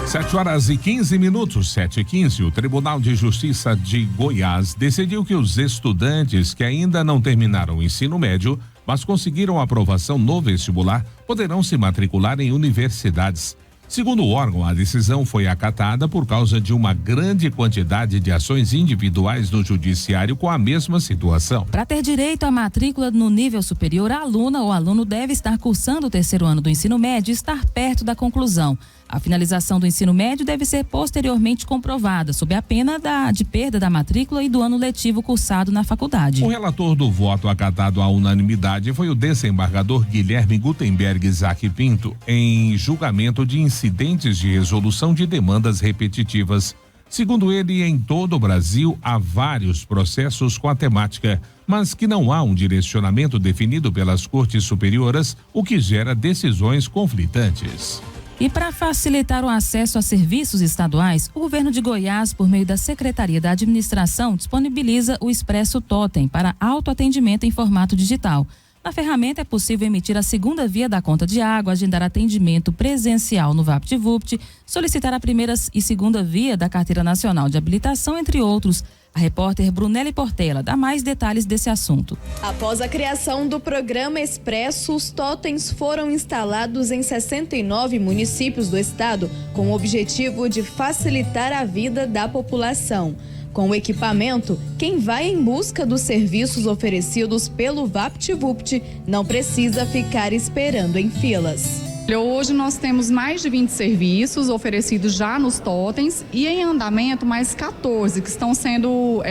Speaker 3: 7h15, 7h15, o Tribunal de Justiça de Goiás decidiu que os estudantes que ainda não terminaram o ensino médio, mas conseguiram aprovação no vestibular, poderão se matricular em universidades. Segundo o órgão, a decisão foi acatada por causa de uma grande quantidade de ações individuais no judiciário com a mesma situação.
Speaker 4: Para ter direito à matrícula no nível superior, a aluna ou aluno deve estar cursando o 3º ano do ensino médio e estar perto da conclusão. A finalização do ensino médio deve ser posteriormente comprovada, sob a pena de perda da matrícula e do ano letivo cursado na faculdade.
Speaker 3: O relator do voto acatado à unanimidade foi o desembargador Guilherme Gutenberg Zac Pinto, em julgamento de incidentes de resolução de demandas repetitivas. Segundo ele, em todo o Brasil há vários processos com a temática, mas que não há um direcionamento definido pelas cortes superiores, o que gera decisões conflitantes.
Speaker 4: E para facilitar o acesso a serviços estaduais, o governo de Goiás, por meio da Secretaria da Administração, disponibiliza o Expresso Totem para autoatendimento em formato digital. Na ferramenta é possível emitir a segunda via da conta de água, agendar atendimento presencial no VaptVupt, solicitar a primeira e segunda via da Carteira Nacional de Habilitação, entre outros. A repórter Brunelli Portela dá mais detalhes desse assunto.
Speaker 12: Após a criação do programa Expresso, os totens foram instalados em 69 municípios do estado, com o objetivo de facilitar a vida da população. Com o equipamento, quem vai em busca dos serviços oferecidos pelo VaptVupt não precisa ficar esperando em filas.
Speaker 13: Hoje nós temos mais de 20 serviços oferecidos já nos totens e em andamento mais 14 que estão sendo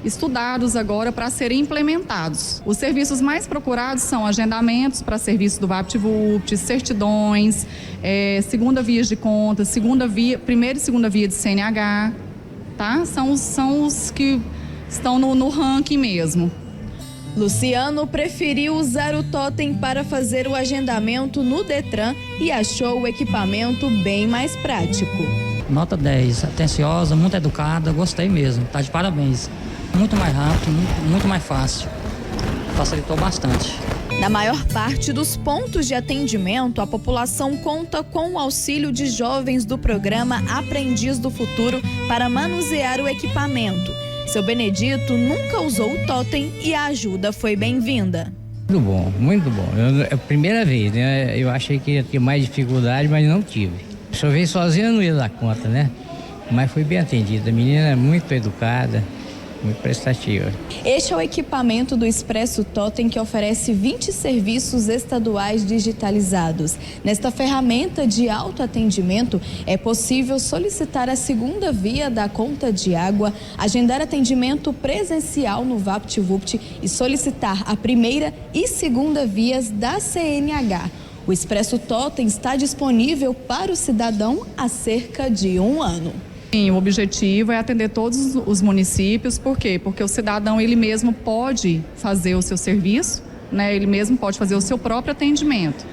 Speaker 13: estudados agora para serem implementados. Os serviços mais procurados são agendamentos para serviço do VaptVupt, certidões, segunda via de conta, primeira e segunda via de CNH, tá? São os que estão no ranking mesmo.
Speaker 12: Luciano preferiu usar o totem para fazer o agendamento no Detran e achou o equipamento bem mais prático.
Speaker 14: Nota 10, atenciosa, muito educada, gostei mesmo, tá de parabéns. Muito mais rápido, muito mais fácil, facilitou bastante.
Speaker 12: Na maior parte dos pontos de atendimento, a população conta com o auxílio de jovens do programa Aprendiz do Futuro para manusear o equipamento. Seu Benedito nunca usou o totem e a ajuda foi bem-vinda.
Speaker 14: Muito bom, muito bom. É a primeira vez, né? Eu achei que ia ter mais dificuldade, mas não tive. Se eu veio sozinha, não ia dar conta, né? Mas fui bem atendida. A menina é muito educada, muito prestativa.
Speaker 12: Este é o equipamento do Expresso Totem, que oferece 20 serviços estaduais digitalizados. Nesta ferramenta de autoatendimento, é possível solicitar a segunda via da conta de água, agendar atendimento presencial no VaptVupt e solicitar a primeira e segunda vias da CNH. O Expresso Totem está disponível para o cidadão há cerca de 1 ano.
Speaker 13: Sim, o objetivo é atender todos os municípios. Por quê? Porque o cidadão, ele mesmo pode fazer o seu serviço, né? Ele mesmo pode fazer o seu próprio atendimento.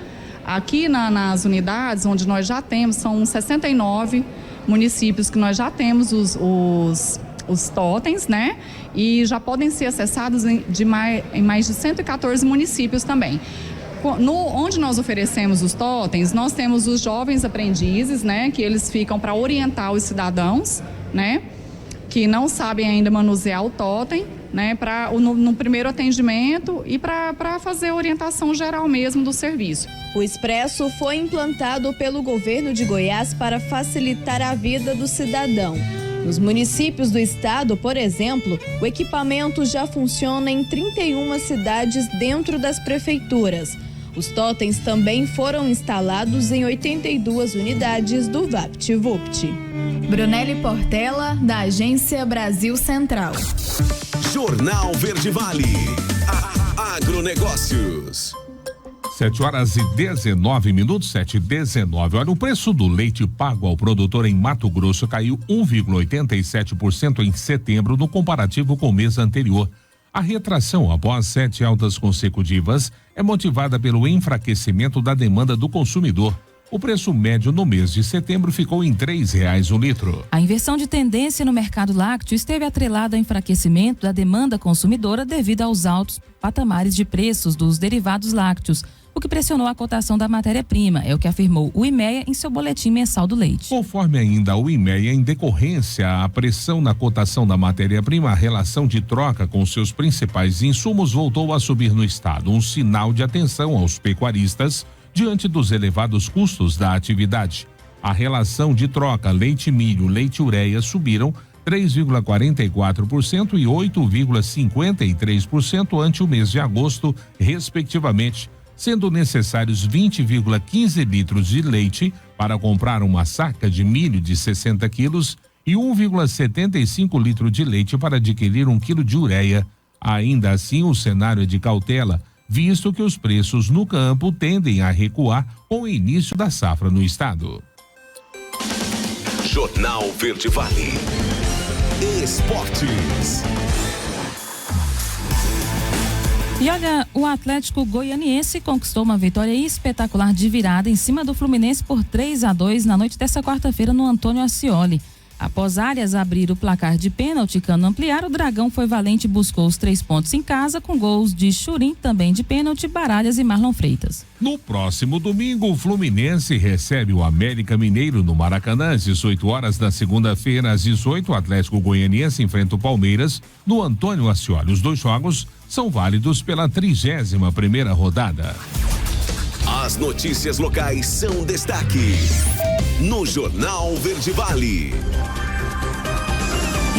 Speaker 13: Aqui nas unidades onde nós já temos, são 69 municípios que nós já temos os totens, né? E já podem ser acessados em mais de 114 municípios também. Onde nós oferecemos os totens, nós temos os jovens aprendizes, né, que eles ficam para orientar os cidadãos, né, que não sabem ainda manusear o totem, né, no primeiro atendimento e para fazer a orientação geral mesmo do serviço.
Speaker 12: O Expresso foi implantado pelo governo de Goiás para facilitar a vida do cidadão. Nos municípios do estado, por exemplo, o equipamento já funciona em 31 cidades dentro das prefeituras. Os totens também foram instalados em 82 unidades do VaptVupt. Brunelli Portela, da Agência Brasil Central.
Speaker 1: Jornal Verde Vale. Agronegócios.
Speaker 3: 7h19, 7h19. Olha, o preço do leite pago ao produtor em Mato Grosso caiu 1,87% em setembro no comparativo com o mês anterior. A retração após 7 altas consecutivas é motivada pelo enfraquecimento da demanda do consumidor. O preço médio no mês de setembro ficou em R$3 o litro.
Speaker 4: A inversão de tendência no mercado lácteo esteve atrelada ao enfraquecimento da demanda consumidora devido aos altos patamares de preços dos derivados lácteos, o que pressionou a cotação da matéria-prima, é o que afirmou o IMEA em seu boletim mensal do leite.
Speaker 3: Conforme ainda o IMEA, em decorrência à pressão na cotação da matéria-prima, a relação de troca com seus principais insumos voltou a subir no estado, um sinal de atenção aos pecuaristas diante dos elevados custos da atividade. A relação de troca leite-milho, leite-ureia subiram 3,44% e 8,53% ante o mês de agosto, respectivamente, sendo necessários 20,15 litros de leite para comprar uma saca de milho de 60 quilos e 1,75 litro de leite para adquirir 1 quilo de ureia. Ainda assim, o cenário é de cautela, visto que os preços no campo tendem a recuar com o início da safra no estado.
Speaker 1: Jornal Verde Vale. Esportes.
Speaker 4: E olha, o Atlético Goianiense conquistou uma vitória espetacular de virada em cima do Fluminense por 3-2 na noite desta quarta-feira no Antônio Ascioli. Após Arias abrir o placar de pênalti e Cano ampliar, o Dragão foi valente e buscou os 3 pontos em casa com gols de Churim, também de pênalti, Baralhas e Marlon Freitas.
Speaker 3: No próximo domingo, o Fluminense recebe o América Mineiro no Maracanã às 18 horas da segunda-feira. Às 18, o Atlético Goianiense enfrenta o Palmeiras no Antônio Ascioli. Os 2 jogos são válidos pela 31ª rodada.
Speaker 1: As notícias locais são destaque no Jornal Verde Vale.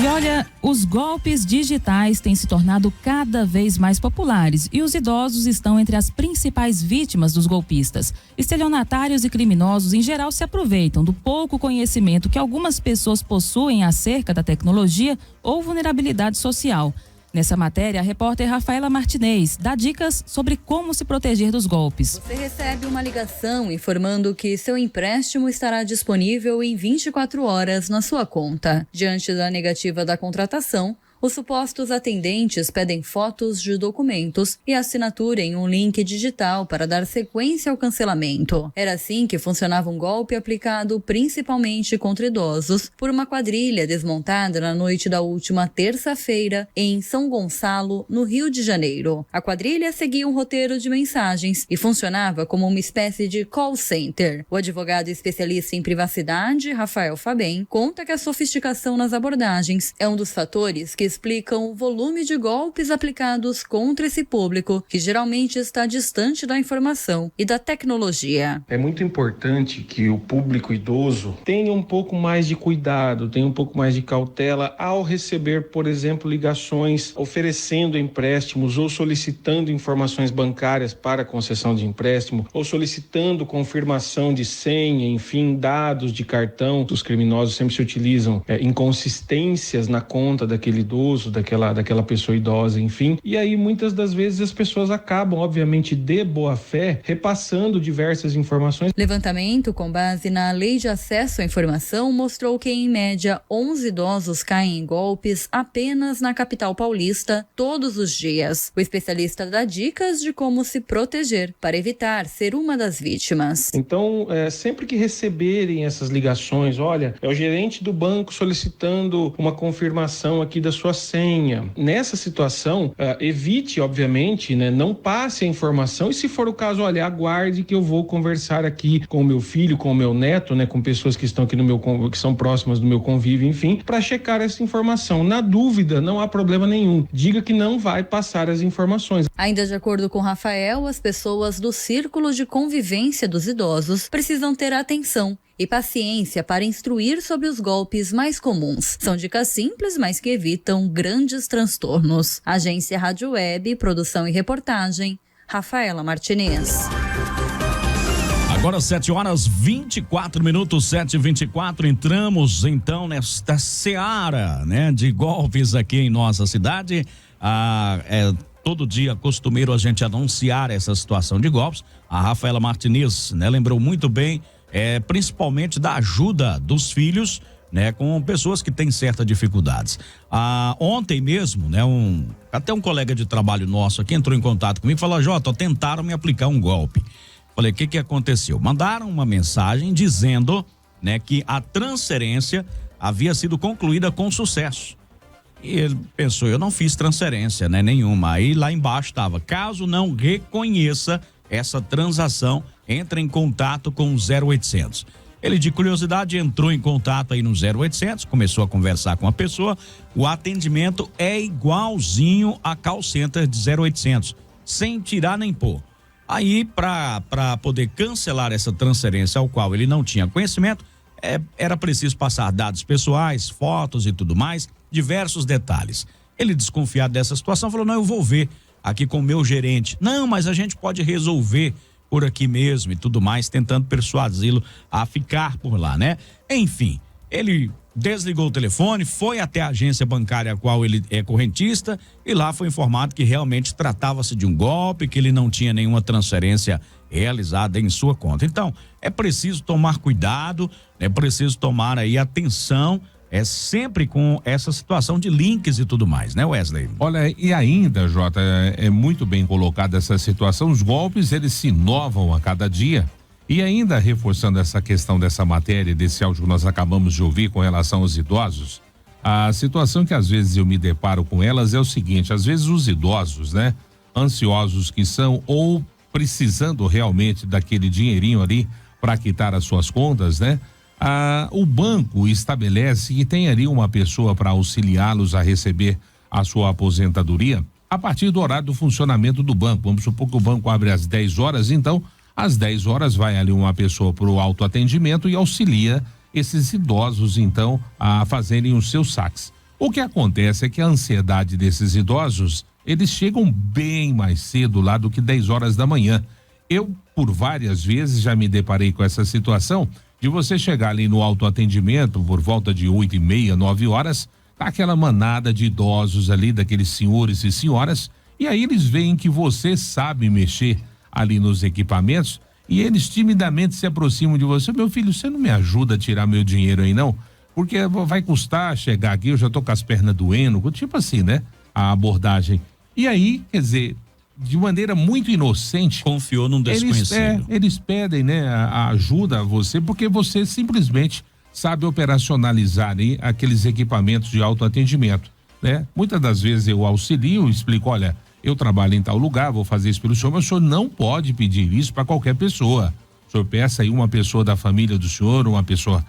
Speaker 4: E olha, os golpes digitais têm se tornado cada vez mais populares e os idosos estão entre as principais vítimas dos golpistas. Estelionatários e criminosos em geral se aproveitam do pouco conhecimento que algumas pessoas possuem acerca da tecnologia ou vulnerabilidade social. Nessa matéria, a repórter Rafaela Martinez dá dicas sobre como se proteger dos golpes.
Speaker 15: Você recebe uma ligação informando que seu empréstimo estará disponível em 24 horas na sua conta. Diante da negativa da contratação, os supostos atendentes pedem fotos de documentos e assinatura em um link digital para dar sequência ao cancelamento. Era assim que funcionava um golpe aplicado principalmente contra idosos por uma quadrilha desmontada na noite da última terça-feira em São Gonçalo, no Rio de Janeiro. A quadrilha seguia um roteiro de mensagens e funcionava como uma espécie de call center. O advogado especialista em privacidade, Rafael Fabem, conta que a sofisticação nas abordagens é um dos fatores que explicam o volume de golpes aplicados contra esse público, que geralmente está distante da informação e da tecnologia.
Speaker 16: É muito importante que o público idoso tenha um pouco mais de cuidado, tenha um pouco mais de cautela ao receber, por exemplo, ligações oferecendo empréstimos ou solicitando informações bancárias para concessão de empréstimo ou solicitando confirmação de senha, enfim, dados de cartão. Os criminosos sempre se utilizam inconsistências na conta daquele idoso, daquela pessoa idosa, enfim. E aí, muitas das vezes, as pessoas acabam, obviamente, de boa fé, repassando diversas informações.
Speaker 15: Levantamento com base na Lei de Acesso à Informação mostrou que, em média, 11 idosos caem em golpes apenas na capital paulista todos os dias. O especialista dá dicas de como se proteger para evitar ser uma das vítimas.
Speaker 16: Então, sempre que receberem essas ligações, olha, é o gerente do banco solicitando uma confirmação aqui da sua senha. Nessa situação, evite, obviamente, né, não passe a informação e, se for o caso, olha, aguarde que eu vou conversar aqui com o meu filho, com o meu neto, né, com pessoas que estão aqui que são próximas do meu convívio, enfim, para checar essa informação. Na dúvida, não há problema nenhum. Diga que não vai passar as informações.
Speaker 15: Ainda de acordo com Rafael, as pessoas do círculo de convivência dos idosos precisam ter atenção e paciência para instruir sobre os golpes mais comuns. São dicas simples, mas que evitam grandes transtornos. Agência Rádio Web, produção e reportagem, Rafaela Martinez.
Speaker 2: Agora 7h24, 7h24, entramos então nesta seara, né, de golpes aqui em nossa cidade. Todo dia costumeiro a gente anunciar essa situação de golpes. A Rafaela Martinez, né, lembrou muito bem, principalmente da ajuda dos filhos, né, com pessoas que têm certas dificuldades. Ontem mesmo, né, até um colega de trabalho nosso aqui entrou em contato comigo e falou: Jota, tentaram me aplicar um golpe. Falei, o que aconteceu? Mandaram uma mensagem dizendo, né, que a transferência havia sido concluída com sucesso. E ele pensou, eu não fiz transferência, né, nenhuma. Aí lá embaixo estava, caso não reconheça essa transação, entre em contato com o 0800. Ele, de curiosidade, entrou em contato aí no 0800, começou a conversar com a pessoa. O atendimento é igualzinho a call center de 0800, sem tirar nem pôr. Aí, para poder cancelar essa transferência ao qual ele não tinha conhecimento, era preciso passar dados pessoais, fotos e tudo mais, diversos detalhes. Ele, desconfiado dessa situação, falou, não, eu vou ver aqui com o meu gerente. Não, mas a gente pode resolver por aqui mesmo e tudo mais, tentando persuadi-lo a ficar por lá, né? Enfim, ele desligou o telefone, foi até a agência bancária a qual ele é correntista e lá foi informado que realmente tratava-se de um golpe, que ele não tinha nenhuma transferência realizada em sua conta. Então, é preciso tomar cuidado, é preciso tomar aí atenção, sempre com essa situação de links e tudo mais, né, Wesley?
Speaker 3: Olha, e ainda, Jota, é muito bem colocada essa situação, os golpes, eles se inovam a cada dia. E ainda reforçando essa questão dessa matéria, desse áudio que nós acabamos de ouvir com relação aos idosos, a situação que às vezes eu me deparo com elas é o seguinte, às vezes os idosos, né, ansiosos que são ou precisando realmente daquele dinheirinho ali para quitar as suas contas, né? O banco estabelece que tem ali uma pessoa para auxiliá-los a receber a sua aposentadoria a partir do horário do funcionamento do banco. Vamos supor que o banco abre às 10 horas, então às 10 horas vai ali uma pessoa para o autoatendimento e auxilia esses idosos então a fazerem os seus saques. O que acontece é que a ansiedade desses idosos, eles chegam bem mais cedo lá do que 10 horas da manhã. Eu, por várias vezes, já me deparei com essa situação de você chegar ali no autoatendimento por volta de 8h30, 9 horas, tá aquela manada de idosos ali, daqueles senhores e senhoras, e aí eles veem que você sabe mexer ali nos equipamentos e eles timidamente se aproximam de você. Meu filho, você não me ajuda a tirar meu dinheiro aí não? Porque vai custar chegar aqui, eu já tô com as pernas doendo, tipo assim, né? A abordagem. E aí, quer dizer, de maneira muito inocente,
Speaker 2: confiou num desconhecido.
Speaker 3: Eles pedem, né, a ajuda a você, porque você simplesmente sabe operacionalizar aí aqueles equipamentos de autoatendimento, né? Muitas das vezes eu auxilio, explico, olha, eu trabalho em tal lugar, vou fazer isso pelo senhor, mas o senhor não pode pedir isso para qualquer pessoa. O senhor peça aí uma pessoa da família do senhor, uma pessoa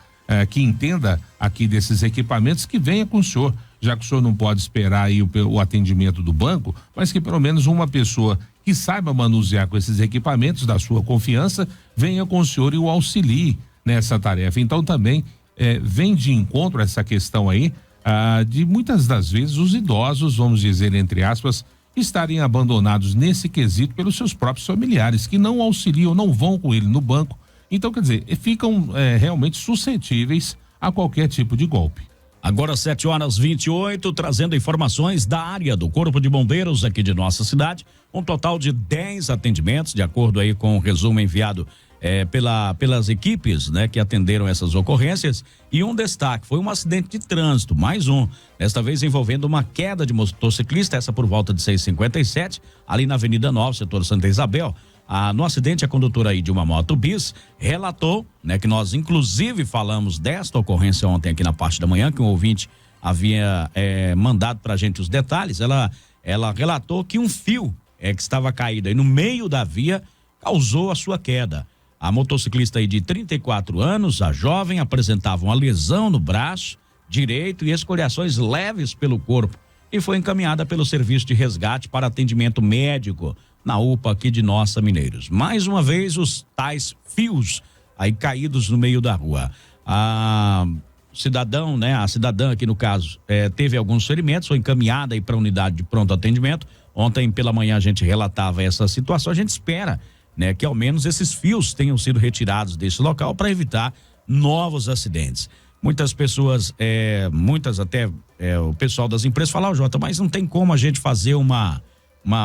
Speaker 3: que entenda aqui desses equipamentos, que venha com o senhor, já que o senhor não pode esperar aí o atendimento do banco, mas que pelo menos uma pessoa que saiba manusear com esses equipamentos da sua confiança, venha com o senhor e o auxilie nessa tarefa. Então também vem de encontro essa questão aí, de muitas das vezes os idosos, vamos dizer entre aspas, estarem abandonados nesse quesito pelos seus próprios familiares, que não auxiliam, não vão com ele no banco. Então, quer dizer, ficam realmente suscetíveis a qualquer tipo de golpe.
Speaker 2: Agora 7h28, trazendo informações da área do Corpo de Bombeiros aqui de nossa cidade, um total de 10 atendimentos, de acordo aí com o resumo enviado pelas equipes, né, que atenderam essas ocorrências, e um destaque, foi um acidente de trânsito, mais um, desta vez envolvendo uma queda de motociclista, essa por volta de 6h57, ali na Avenida 9, setor Santa Isabel. No acidente, a condutora aí de uma moto bis relatou, né, que nós inclusive falamos desta ocorrência ontem aqui na parte da manhã, que um ouvinte havia mandado pra gente os detalhes. Ela relatou que um fio que estava caído aí no meio da via causou a sua queda. A motociclista aí de 34 anos, a jovem, apresentava uma lesão no braço direito e escoriações leves pelo corpo e foi encaminhada pelo serviço de resgate para atendimento médico na UPA aqui de Nossa Mineiros. Mais uma vez, os tais fios aí caídos no meio da rua. A cidadã aqui no caso, teve alguns ferimentos, foi encaminhada aí para a unidade de pronto atendimento. Ontem pela manhã a gente relatava essa situação, a gente espera né, que ao menos esses fios tenham sido retirados desse local para evitar novos acidentes. Muitas pessoas, muitas até o pessoal das empresas falam, Jota, mas não tem como a gente fazer uma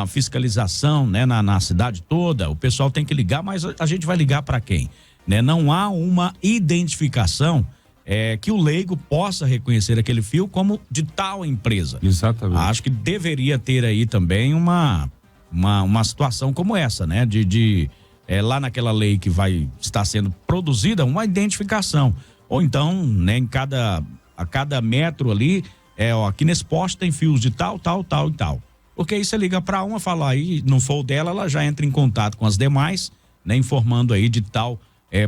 Speaker 2: fiscalização, né, na cidade toda. O pessoal tem que ligar, mas a gente vai ligar para quem? Né? Não há uma identificação que o leigo possa reconhecer aquele fio como de tal empresa.
Speaker 3: Exatamente.
Speaker 2: Acho que deveria ter aí também uma situação como essa, né? Lá naquela lei que vai estar sendo produzida, uma identificação. Ou então, né, a cada metro ali, aqui nesse poste tem fios de tal e tal. Porque aí você liga para uma, fala aí, não for o dela, ela já entra em contato com as demais, né, informando aí de tal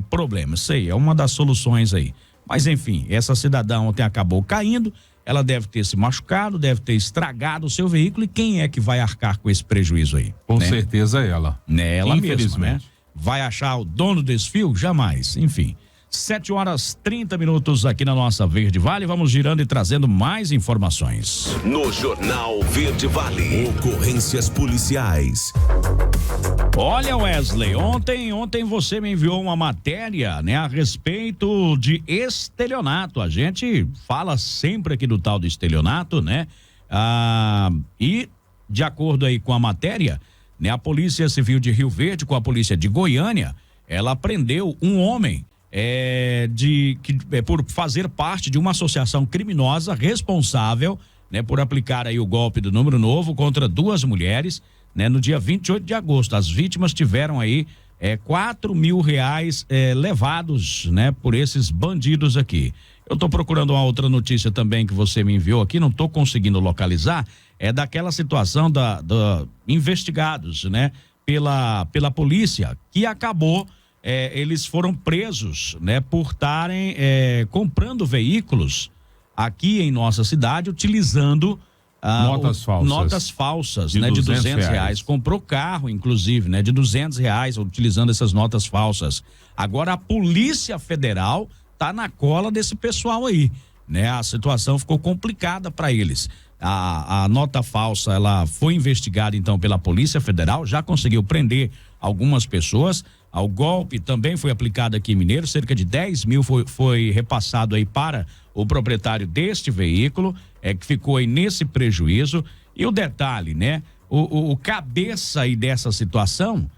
Speaker 2: problema. Isso aí é uma das soluções aí. Mas enfim, essa cidadã ontem acabou caindo, ela deve ter se machucado, deve ter estragado o seu veículo, e quem é que vai arcar com esse prejuízo aí?
Speaker 3: Com certeza ela.
Speaker 2: Né, ela mesma, né? Vai achar o dono desse fio? Jamais. Enfim, 7h30 aqui na nossa Verde Vale. Vamos girando e trazendo mais informações.
Speaker 1: No Jornal Verde Vale, ocorrências policiais.
Speaker 2: Olha, Wesley, ontem você me enviou uma matéria, né, a respeito de estelionato. A gente fala sempre aqui do tal do estelionato, né? E de acordo aí com a matéria, né, a Polícia Civil de Rio Verde com a Polícia de Goiânia, ela prendeu um homem por fazer parte de uma associação criminosa responsável, né, por aplicar aí o golpe do número novo contra 2 mulheres, né, no dia 28 de agosto. As vítimas tiveram aí R$4.000 levados, né, por esses bandidos aqui. Eu tô procurando uma outra notícia também que você me enviou aqui, não tô conseguindo localizar, daquela situação da investigados, né, pela polícia, que acabou eles foram presos, né, por estarem comprando veículos aqui em nossa cidade, utilizando notas falsas, né, de R$200. Comprou carro, inclusive, né, de R$200, utilizando essas notas falsas. Agora a Polícia Federal tá na cola desse pessoal aí, né? A situação ficou complicada para eles. A nota falsa, ela foi investigada então pela Polícia Federal, já conseguiu prender algumas pessoas. O golpe também foi aplicado aqui em Mineiro, cerca de 10 mil foi repassado aí para o proprietário deste veículo, que ficou aí nesse prejuízo. E o detalhe, né? O cabeça aí dessa situação,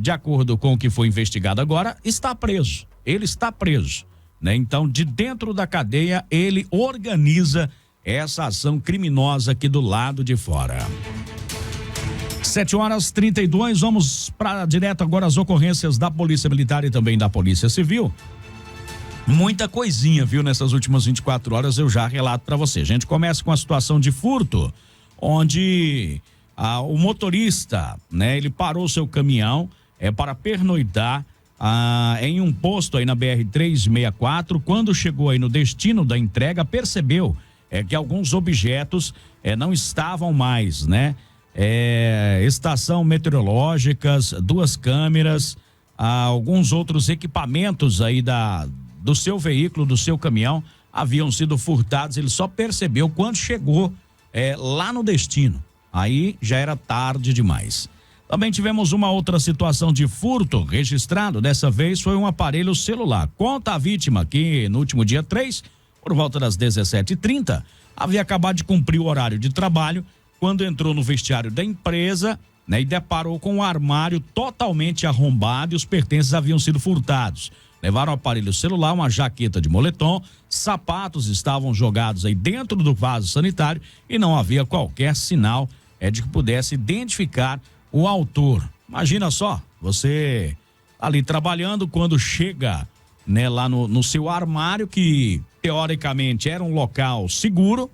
Speaker 2: de acordo com o que foi investigado agora, está preso. Ele está preso, né? Então, de dentro da cadeia, ele organiza essa ação criminosa aqui do lado de fora. 7h32, vamos para direto agora as ocorrências da Polícia Militar e também da Polícia Civil. Muita coisinha, viu, nessas últimas 24 horas eu já relato para você. A gente começa com a situação de furto, onde o motorista, né, ele parou seu caminhão para pernoitar em um posto aí na BR-364. Quando chegou aí no destino da entrega, percebeu que alguns objetos não estavam mais, né? Estação meteorológicas, 2 câmeras, alguns outros equipamentos aí do seu veículo, do seu caminhão, haviam sido furtados. Ele só percebeu quando chegou lá no destino. Aí já era tarde demais. Também tivemos uma outra situação de furto registrado. Dessa vez foi um aparelho celular. Conta a vítima que no último dia 3, por volta das 17h30, havia acabado de cumprir o horário de trabalho quando entrou no vestiário da empresa, né, e deparou com um armário totalmente arrombado e os pertences haviam sido furtados. Levaram o aparelho celular, uma jaqueta de moletom, sapatos estavam jogados aí dentro do vaso sanitário e não havia qualquer sinal de que pudesse identificar o autor. Imagina só, você ali trabalhando, quando chega, né, lá no seu armário, que teoricamente era um local seguro,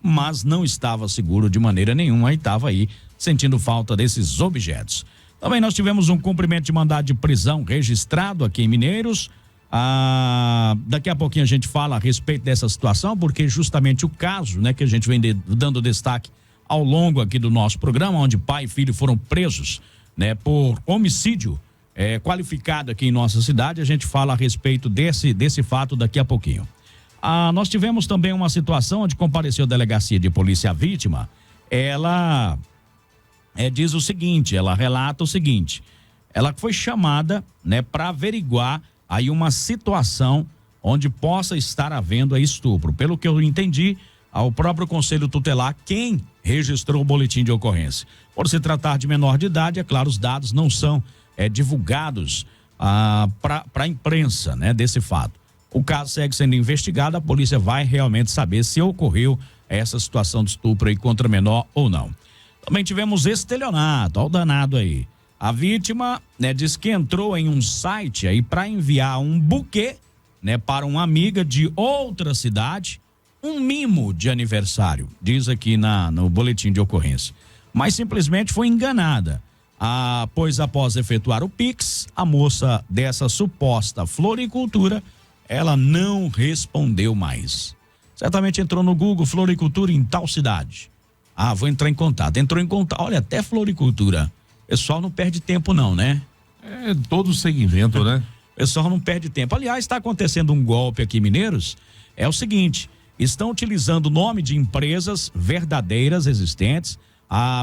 Speaker 2: mas não estava seguro de maneira nenhuma, e estava aí sentindo falta desses objetos. Também nós tivemos um cumprimento de mandado de prisão registrado aqui em Mineiros. Daqui a pouquinho a gente fala a respeito dessa situação, porque justamente o caso, né, que a gente vem dando destaque ao longo aqui do nosso programa, onde pai e filho foram presos, né, por homicídio qualificado aqui em nossa cidade. A gente fala a respeito desse fato daqui a pouquinho. Nós tivemos também uma situação onde compareceu a delegacia de polícia a vítima. Ela diz o seguinte, ela relata o seguinte: ela foi chamada, né, para averiguar aí uma situação onde possa estar havendo aí estupro. Pelo que eu entendi, ao próprio Conselho Tutelar quem registrou o boletim de ocorrência. Por se tratar de menor de idade, é claro, os dados não são divulgados para a imprensa, né, desse fato. O caso segue sendo investigado, a polícia vai realmente saber se ocorreu essa situação de estupro aí contra menor ou não. Também tivemos estelionato, olha o danado aí. A vítima, né, diz que entrou em um site aí para enviar um buquê, né, para uma amiga de outra cidade, um mimo de aniversário, diz aqui no boletim de ocorrência. Mas simplesmente foi enganada. Pois após efetuar o Pix, a moça dessa suposta floricultura, ela não respondeu mais. Certamente entrou no Google, floricultura em tal cidade. Vou entrar em contato. Entrou em contato. Olha, até floricultura. O pessoal não perde tempo não, né?
Speaker 3: É todo segmento, né?
Speaker 2: O pessoal não perde tempo. Aliás, está acontecendo um golpe aqui em Mineiros. É o seguinte, estão utilizando o nome de empresas verdadeiras existentes.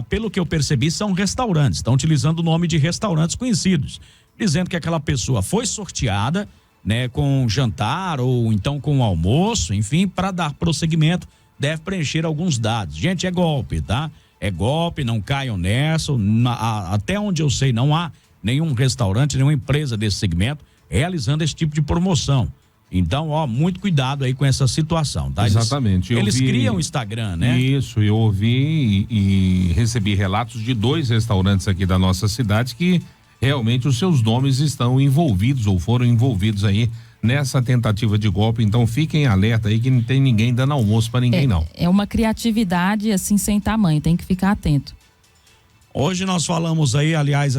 Speaker 2: Pelo que eu percebi, são restaurantes. Estão utilizando o nome de restaurantes conhecidos. Dizendo que aquela pessoa foi sorteada, né, com jantar ou então com almoço, enfim, para dar prosseguimento, deve preencher alguns dados. Gente, é golpe, tá? É golpe, não caiam nessa. Até onde eu sei, não há nenhum restaurante, nenhuma empresa desse segmento realizando esse tipo de promoção. Então, muito cuidado aí com essa situação, tá?
Speaker 3: Exatamente.
Speaker 2: Eles criam o Instagram, né?
Speaker 3: Isso, eu ouvi e recebi relatos de 2 restaurantes aqui da nossa cidade que realmente os seus nomes estão envolvidos ou foram envolvidos aí nessa tentativa de golpe. Então fiquem alerta aí que não tem ninguém dando almoço para ninguém, não.
Speaker 4: É uma criatividade assim sem tamanho, tem que ficar atento.
Speaker 2: Hoje nós falamos aí, aliás,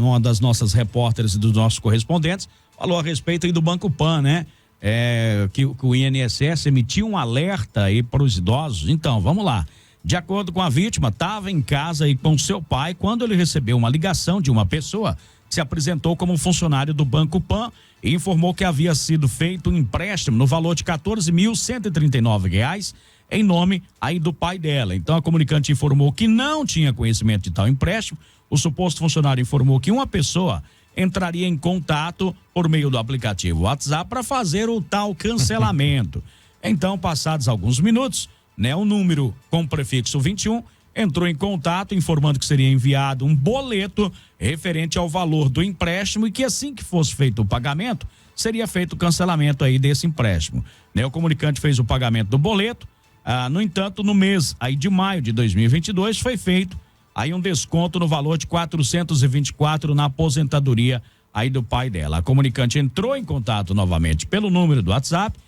Speaker 2: uma das nossas repórteres e dos nossos correspondentes falou a respeito aí do Banco Pan, né? Que o INSS emitiu um alerta aí para os idosos. Então, vamos lá. De acordo com a vítima, estava em casa aí com seu pai quando ele recebeu uma ligação de uma pessoa que se apresentou como funcionário do Banco Pan e informou que havia sido feito um empréstimo no valor de R$14.139 em nome aí do pai dela. Então a comunicante informou que não tinha conhecimento de tal empréstimo. O suposto funcionário informou que uma pessoa entraria em contato por meio do aplicativo WhatsApp para fazer o tal cancelamento. Então, passados alguns minutos, né, o número com o prefixo 21 entrou em contato informando que seria enviado um boleto referente ao valor do empréstimo e que assim que fosse feito o pagamento, seria feito o cancelamento aí desse empréstimo. Né, o comunicante fez o pagamento do boleto. No entanto, no mês aí de maio de 2022 foi feito aí um desconto no valor de R$424 na aposentadoria aí do pai dela. A comunicante entrou em contato novamente pelo número do WhatsApp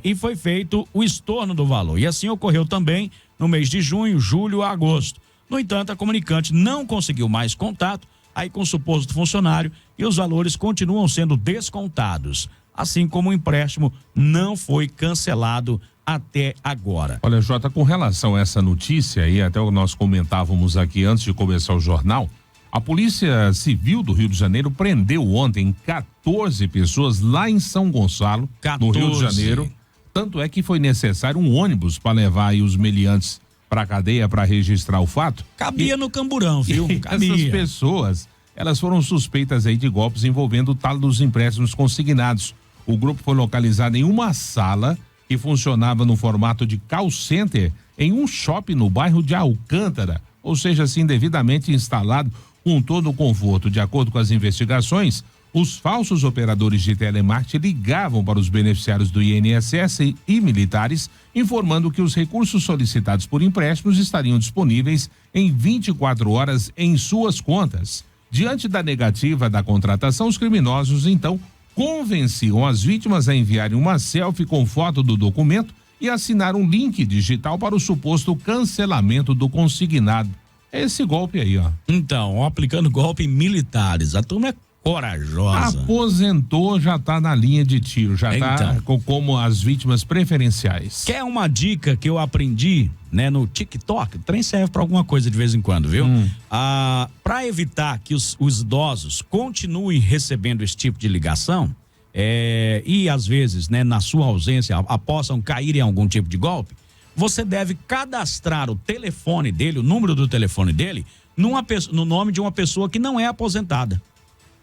Speaker 2: e foi feito o estorno do valor. E assim ocorreu também no mês de junho, julho e agosto. No entanto, a comunicante não conseguiu mais contato aí com o suposto funcionário e os valores continuam sendo descontados, assim como o empréstimo não foi cancelado até agora.
Speaker 3: Olha, Jota, com relação a essa notícia e até nós comentávamos aqui antes de começar o jornal, a Polícia Civil do Rio de Janeiro prendeu ontem 14 pessoas lá em São Gonçalo, no Rio de Janeiro. Tanto é que foi necessário um ônibus para levar aí os meliantes para a cadeia para registrar o fato.
Speaker 2: Cabia no camburão, viu? Cabia.
Speaker 3: Essas pessoas, elas foram suspeitas aí de golpes envolvendo o tal dos empréstimos consignados. O grupo foi localizado em uma sala que funcionava no formato de call center em um shopping no bairro de Alcântara, ou seja, assim, devidamente instalado com todo o conforto. De acordo com as investigações, os falsos operadores de telemarketing ligavam para os beneficiários do INSS e militares, informando que os recursos solicitados por empréstimos estariam disponíveis em 24 horas em suas contas. Diante da negativa da contratação, os criminosos, então, convenciam as vítimas a enviarem uma selfie com foto do documento e assinar um link digital para o suposto cancelamento do consignado. É esse golpe aí, ó.
Speaker 2: Então, aplicando golpe em militares, a turma é corajosa.
Speaker 3: Aposentou, já tá na linha de tiro, já tá como as vítimas preferenciais.
Speaker 2: Quer uma dica que eu aprendi, né, no TikTok? O trem serve pra alguma coisa de vez em quando, viu? Pra evitar que os idosos continuem recebendo esse tipo de ligação, e às vezes, né, na sua ausência, possam cair em algum tipo de golpe, você deve cadastrar o telefone dele, o número do telefone dele, no nome de uma pessoa que não é aposentada.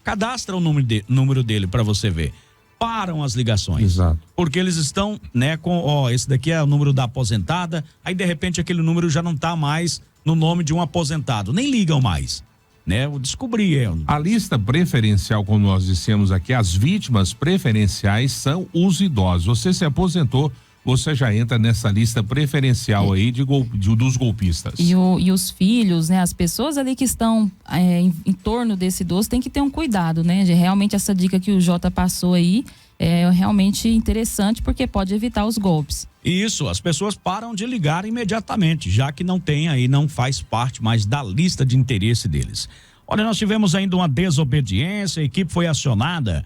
Speaker 2: Cadastra o número dele para você ver. Param as ligações.
Speaker 3: Exato.
Speaker 2: Porque eles estão, né, com, esse daqui é o número da aposentada, aí de repente aquele número já não tá mais no nome de um aposentado, nem ligam mais, né? Eu descobri.
Speaker 3: A lista preferencial, como nós dissemos aqui, as vítimas preferenciais são os idosos. Você se aposentou, você já entra nessa lista preferencial aí dos golpistas.
Speaker 4: E os filhos, né? As pessoas ali que estão em torno desse idoso tem que ter um cuidado, né? Realmente essa dica que o Jota passou aí é realmente interessante porque pode evitar os golpes.
Speaker 2: Isso, as pessoas param de ligar imediatamente, já que não tem aí, não faz parte mais da lista de interesse deles. Olha, nós tivemos ainda uma desobediência, a equipe foi acionada,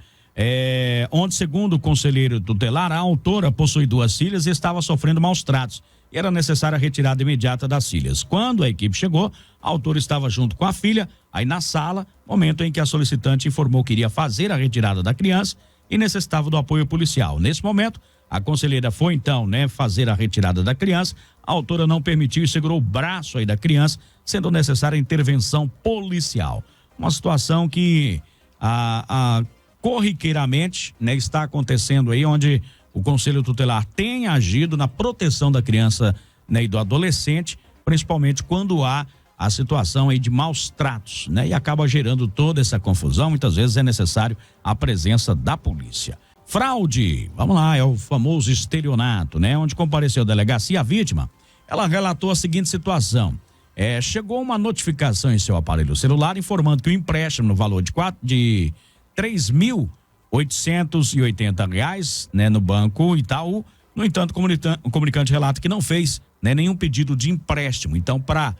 Speaker 2: onde, segundo o conselheiro tutelar, a autora possui 2 filhas e estava sofrendo maus tratos. E era necessária a retirada imediata das filhas. Quando a equipe chegou, a autora estava junto com a filha, aí na sala, momento em que a solicitante informou que iria fazer a retirada da criança e necessitava do apoio policial. Nesse momento, a conselheira foi então, né, fazer a retirada da criança. A autora não permitiu e segurou o braço aí da criança, sendo necessária a intervenção policial. Uma situação que corriqueiramente, né, está acontecendo aí, onde o Conselho Tutelar tem agido na proteção da criança, né, e do adolescente, principalmente quando há a situação aí de maus tratos, né, e acaba gerando toda essa confusão. Muitas vezes é necessário a presença da polícia. Fraude, vamos lá, é o famoso estelionato, né, onde compareceu a delegacia, a vítima, ela relatou a seguinte situação: chegou uma notificação em seu aparelho celular informando que o empréstimo no valor de R$3.880, né, no Banco Itaú. No entanto, o comunicante relata que não fez, né, nenhum pedido de empréstimo. Então, para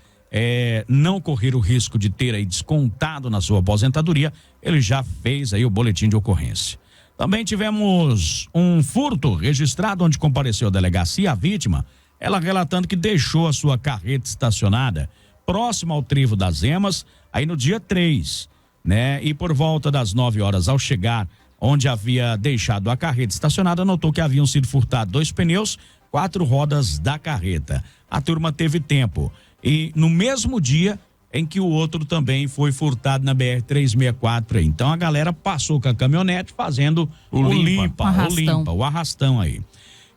Speaker 2: não correr o risco de ter aí descontado na sua aposentadoria, ele já fez aí o boletim de ocorrência. Também tivemos um furto registrado, onde compareceu a delegacia, a vítima, ela relatando que deixou a sua carreta estacionada próximo ao Trevo das Emas, aí no dia 3, né? E por volta das 9 horas, ao chegar onde havia deixado a carreta estacionada, notou que haviam sido furtados 2 pneus, 4 rodas da carreta. A turma teve tempo. E no mesmo dia em que o outro também foi furtado na BR-364. Então a galera passou com a caminhonete fazendo o arrastão aí.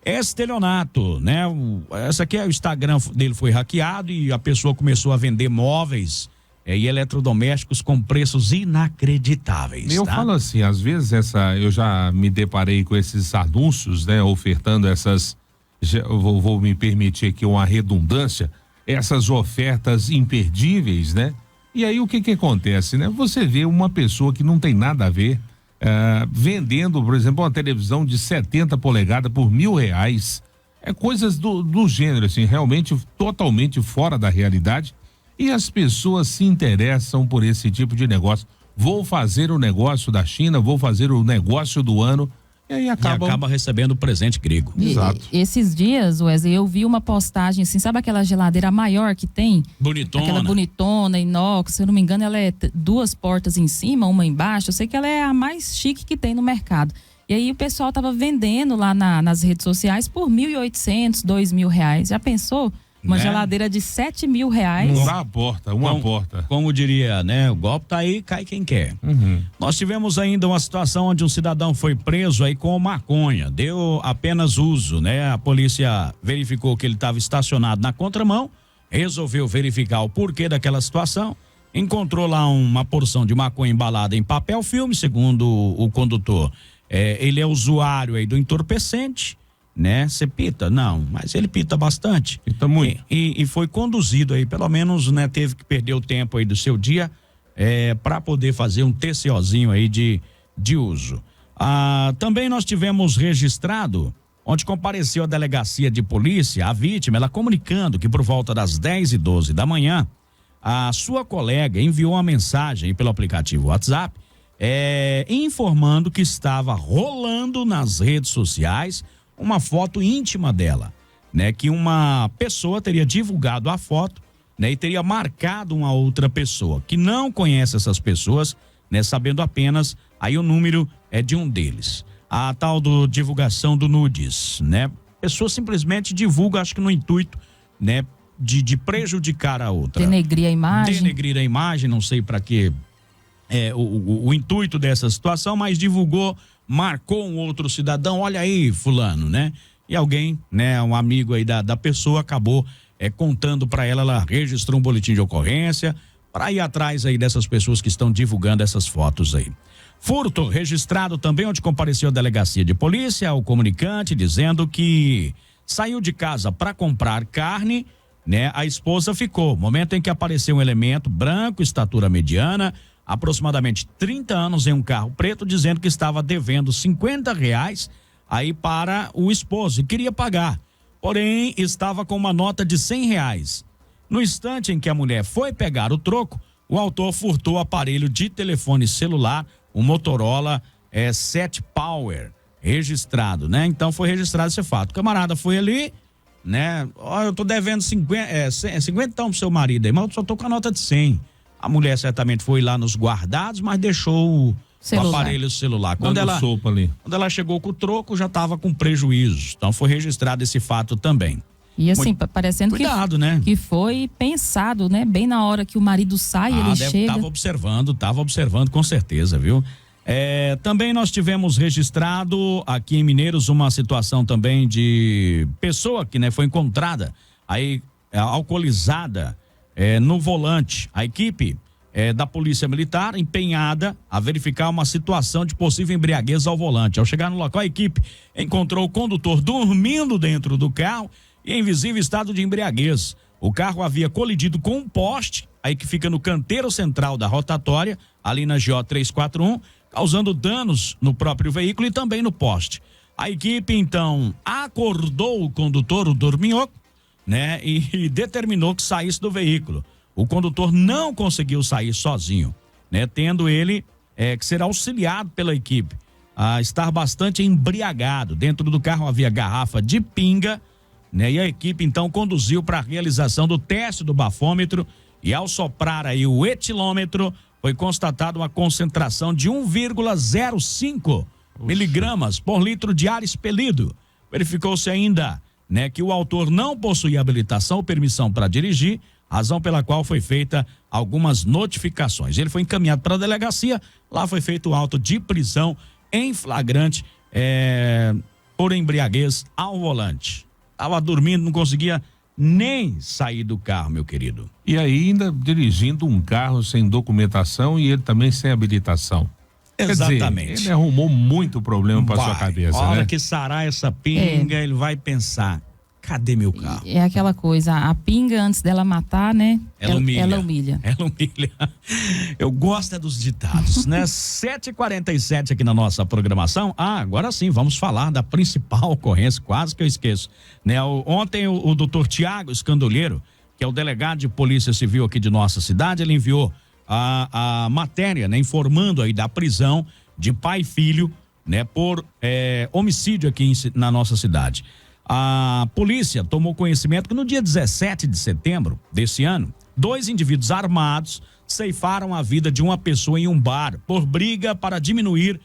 Speaker 2: Estelionato, né? Essa aqui é o Instagram dele, foi hackeado e a pessoa começou a vender móveis e eletrodomésticos com preços inacreditáveis.
Speaker 3: Eu falo assim, às vezes eu já me deparei com esses anúncios, né? Ofertando essas, vou me permitir aqui uma redundância, essas ofertas imperdíveis, né? E aí o que acontece, né? Você vê uma pessoa que não tem nada a ver, vendendo, por exemplo, uma televisão de 70 polegadas por R$1.000, coisas do gênero, assim, realmente totalmente fora da realidade, e as pessoas se interessam por esse tipo de negócio. Vou fazer o negócio da China, vou fazer o negócio do ano, e aí
Speaker 2: acaba recebendo o presente grego.
Speaker 3: Exato.
Speaker 4: Esses dias, Wesley, eu vi uma postagem assim, sabe aquela geladeira maior que tem?
Speaker 2: Bonitona.
Speaker 4: Aquela bonitona, inox, se eu não me engano, ela é 2 portas em cima, uma embaixo. Eu sei que ela é a mais chique que tem no mercado. E aí o pessoal tava vendendo lá nas redes sociais por R$1.800, R$2.000. Já pensou? Uma geladeira de R$7.000.
Speaker 3: Não dá a porta, uma porta.
Speaker 2: Como diria, né? O golpe tá aí, cai quem quer. Nós tivemos ainda uma situação onde um cidadão foi preso aí com maconha. Deu apenas uso, né? A polícia verificou que ele estava estacionado na contramão, resolveu verificar o porquê daquela situação, encontrou lá uma porção de maconha embalada em papel filme, segundo o condutor. Ele é usuário aí do entorpecente, né? Você pita? Não, mas ele pita bastante.
Speaker 3: Pita muito.
Speaker 2: E foi conduzido aí, pelo menos, né? Teve que perder o tempo aí do seu dia para poder fazer um TCOzinho aí de uso. Também nós tivemos registrado, onde compareceu a delegacia de polícia, a vítima, ela comunicando que por volta das 10h12 da manhã, a sua colega enviou uma mensagem aí pelo aplicativo WhatsApp, informando que estava rolando nas redes sociais uma foto íntima dela, né? Que uma pessoa teria divulgado a foto, né? E teria marcado uma outra pessoa que não conhece essas pessoas, né? Sabendo apenas aí o número de um deles. A tal do divulgação do nudes, né? Pessoa simplesmente divulga, acho que no intuito, né? de prejudicar a outra.
Speaker 4: Denegrir a imagem.
Speaker 2: Denegrir a imagem, não sei para que o intuito dessa situação, mas divulgou, marcou um outro cidadão, olha aí, fulano, né? E alguém, né, um amigo aí da pessoa acabou contando para ela registrou um boletim de ocorrência para ir atrás aí dessas pessoas que estão divulgando essas fotos aí. Furto registrado também, onde compareceu a delegacia de polícia, o comunicante dizendo que saiu de casa para comprar carne, né? A esposa ficou. Momento em que apareceu um elemento branco, estatura mediana, aproximadamente 30 anos, em um carro preto, dizendo que estava devendo R$50 aí para o esposo e queria pagar. Porém, estava com uma nota de R$100. No instante em que a mulher foi pegar o troco, o autor furtou o aparelho de telefone celular, um Motorola 7 Power, registrado, né? Então foi registrado esse fato. O camarada foi ali, né? Eu tô devendo 50 pro seu marido aí, mas eu só tô com a nota de 100. A mulher certamente foi lá nos guardados, mas deixou o aparelho celular. Quando ela chegou com o troco, já estava com prejuízo. Então foi registrado esse fato também.
Speaker 4: E assim, parecendo
Speaker 2: cuidado, né?
Speaker 4: Que foi pensado, né? Bem na hora que o marido sai, ele chega.
Speaker 2: Tava observando com certeza, viu? Também nós tivemos registrado aqui em Mineiros uma situação também de pessoa que, né, foi encontrada aí alcoolizada no volante. A equipe da Polícia Militar empenhada a verificar uma situação de possível embriaguez ao volante. Ao chegar no local, a equipe encontrou o condutor dormindo dentro do carro e em visível estado de embriaguez. O carro havia colidido com um poste, aí que fica no canteiro central da rotatória, ali na GO 341, causando danos no próprio veículo e também no poste. A equipe, então, acordou o condutor, o dorminhoco, né, e determinou que saísse do veículo. O condutor não conseguiu sair sozinho, né, tendo ele que ser auxiliado pela equipe a estar bastante embriagado. Dentro do carro havia garrafa de pinga, né, e a equipe então conduziu para a realização do teste do bafômetro e ao soprar aí o etilômetro foi constatada uma concentração de 1,05 miligramas por litro de ar expelido. Verificou-se ainda, né, que o autor não possuía habilitação ou permissão para dirigir, razão pela qual foi feita algumas notificações. Ele foi encaminhado para a delegacia, lá foi feito o auto de prisão em flagrante por embriaguez ao volante. Tava dormindo, não conseguia nem sair do carro, meu querido.
Speaker 3: E ainda dirigindo um carro sem documentação e ele também sem habilitação.
Speaker 2: Exatamente.
Speaker 3: Quer dizer, ele arrumou muito problema para sua cabeça,
Speaker 2: a hora
Speaker 3: né?
Speaker 2: que sarar essa pinga, ele vai pensar, cadê meu carro?
Speaker 4: É aquela coisa, a pinga antes dela matar, né?
Speaker 2: Ela humilha.
Speaker 4: Ela humilha.
Speaker 2: Eu gosto dos ditados, né? 7h47 aqui na nossa programação. Agora sim, vamos falar da principal ocorrência, quase que eu esqueço, né? Ontem o doutor Tiago Escandolheiro, que é o delegado de Polícia Civil aqui de nossa cidade, ele enviou a matéria, né? Informando aí da prisão de pai e filho, né? Por homicídio aqui na nossa cidade. A polícia tomou conhecimento que no dia 17 de setembro desse ano, 2 indivíduos armados ceifaram a vida de uma pessoa em um bar por briga para diminuir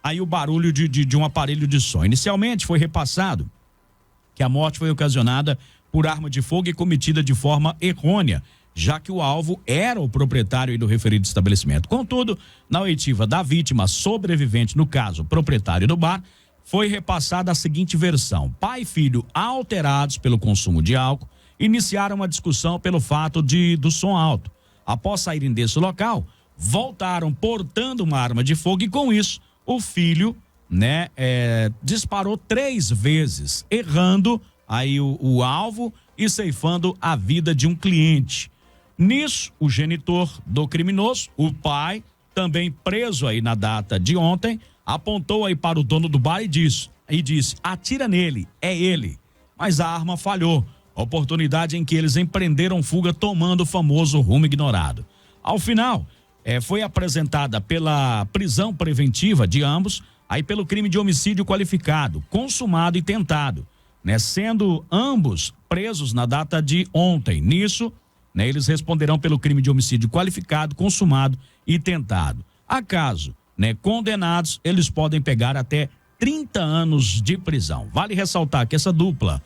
Speaker 2: aí o barulho de um aparelho de som. Inicialmente foi repassado que a morte foi ocasionada por arma de fogo e cometida de forma errônea, já que o alvo era o proprietário do referido estabelecimento. Contudo, na oitiva da vítima sobrevivente, no caso, proprietário do bar, foi repassada a seguinte versão: pai e filho, alterados pelo consumo de álcool, iniciaram uma discussão pelo fato do som alto. Após saírem desse local, voltaram portando uma arma de fogo e com isso, o filho, né, disparou 3 vezes, errando aí o alvo e ceifando a vida de um cliente. Nisso, o genitor do criminoso, o pai, também preso aí na data de ontem, apontou aí para o dono do bar e disse, atira nele, é ele. Mas a arma falhou, oportunidade em que eles empreenderam fuga tomando o famoso rumo ignorado. Ao final, foi apresentada pela prisão preventiva de ambos, aí pelo crime de homicídio qualificado, consumado e tentado, né? Sendo ambos presos na data de ontem. Nisso, né, eles responderão pelo crime de homicídio qualificado, consumado e tentado. Acaso, né, condenados, eles podem pegar até 30 anos de prisão. Vale ressaltar que essa dupla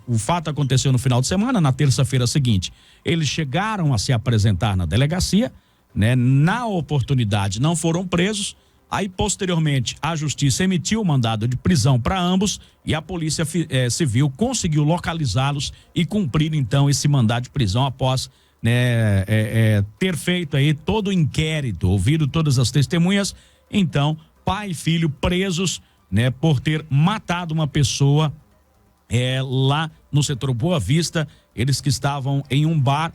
Speaker 2: O fato aconteceu no final de semana, na terça-feira seguinte. Eles chegaram a se apresentar na delegacia, né? Na oportunidade não foram presos. Aí, posteriormente, a justiça emitiu o mandado de prisão para ambos e a Polícia Civil conseguiu localizá-los e cumprir, então, esse mandado de prisão após, né, ter feito aí todo o inquérito, ouvido todas as testemunhas. Então, pai e filho presos, né, por ter matado uma pessoa lá no setor Boa Vista. Eles que estavam em um bar,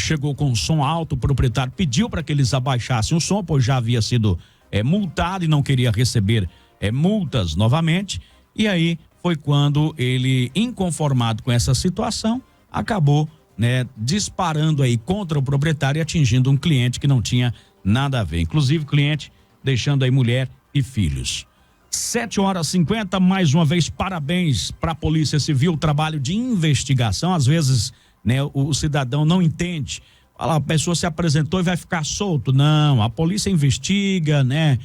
Speaker 2: chegou com som alto, o proprietário pediu para que eles abaixassem o som, pois já havia sido multado e não queria receber multas novamente. E aí foi quando ele, inconformado com essa situação, acabou, né, disparando aí contra o proprietário e atingindo um cliente que não tinha nada a ver. Inclusive, o cliente deixando aí mulher e filhos. 7h50, mais uma vez, parabéns para a Polícia Civil, trabalho de investigação. Às vezes, né, o cidadão não entende. A pessoa se apresentou e vai ficar solto. Não, a polícia investiga, né?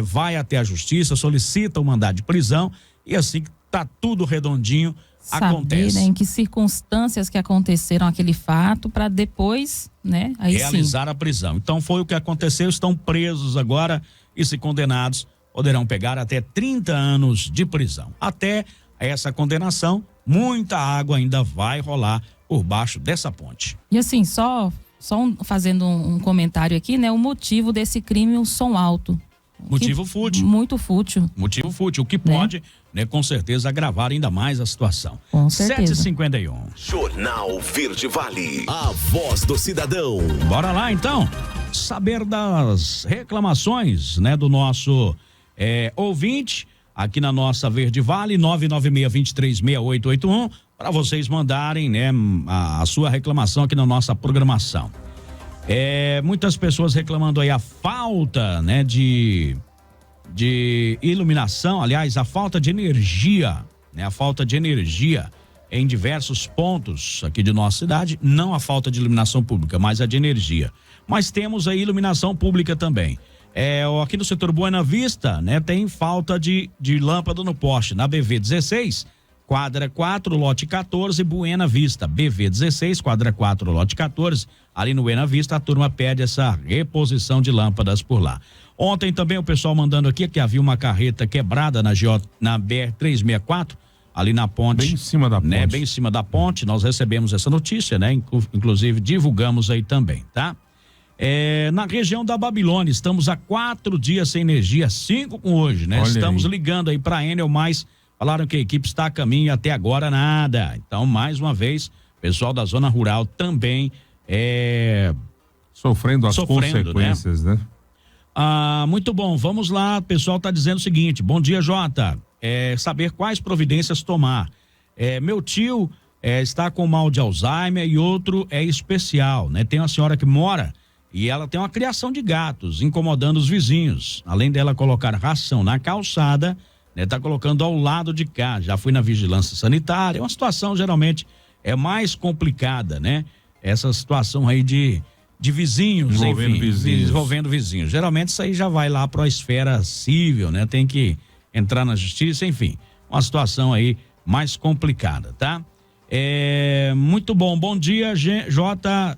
Speaker 2: Vai até a justiça, solicita o mandado de prisão e assim que tá tudo redondinho, acontece.
Speaker 4: Saber, né, em que circunstâncias que aconteceram aquele fato para depois, né? Aí
Speaker 2: realizar a prisão. Então foi o que aconteceu, estão presos agora e, se condenados, poderão pegar até 30 anos de prisão. Até essa condenação, muita água ainda vai rolar por baixo dessa ponte.
Speaker 4: E assim, fazendo um comentário aqui, né? O motivo desse crime, o som alto.
Speaker 2: Motivo fútil.
Speaker 4: Muito fútil.
Speaker 2: Motivo fútil, o que pode, né, com certeza, agravar ainda mais a situação.
Speaker 4: Com certeza.
Speaker 2: 7h51.
Speaker 1: Jornal Verde Vale, a voz do cidadão.
Speaker 2: Bora lá, então, saber das reclamações, né, do nosso ouvinte, aqui na nossa Verde Vale, 996236881, para vocês mandarem, né, a sua reclamação aqui na nossa programação. Muitas pessoas reclamando aí a falta, né, de iluminação, aliás, a falta de energia, né, a falta de energia em diversos pontos aqui de nossa cidade, não a falta de iluminação pública, mas a de energia. Mas temos aí iluminação pública também. Aqui no setor Buena Vista, né, tem falta de lâmpada no poste, na BV 16, quadra 4, lote 14, Buena Vista. BV 16, quadra 4, lote 14, ali no Buena Vista, a turma pede essa reposição de lâmpadas por lá. Ontem também o pessoal mandando aqui que havia uma carreta quebrada na BR-364, ali na ponte.
Speaker 3: Bem em cima da ponte.
Speaker 2: Né, bem em cima da ponte, nós recebemos essa notícia, né? Inclusive divulgamos aí também, tá? Na região da Babilônia, estamos há 4 dias sem energia, 5 com hoje, né?
Speaker 3: Olha
Speaker 2: estamos
Speaker 3: aí.
Speaker 2: ligando aí pra Enel, mas falaram que a equipe está a caminho e até agora nada. Então, mais uma vez, pessoal da zona rural também
Speaker 3: sofrendo as consequências, né?
Speaker 2: Muito bom, vamos lá, o pessoal está dizendo o seguinte: bom dia, Jota, saber quais providências tomar. Meu tio está com mal de Alzheimer e outro é especial, né? Tem uma senhora que mora e ela tem uma criação de gatos, incomodando os vizinhos. Além dela colocar ração na calçada, né, tá colocando ao lado de cá. Já fui na vigilância sanitária. É uma situação geralmente mais complicada, né? Essa situação aí de vizinhos, envolvendo vizinhos. Geralmente isso aí já vai lá para a esfera civil, né? Tem que entrar na justiça, enfim. Uma situação aí mais complicada, tá? Muito bom. Bom dia, Jota.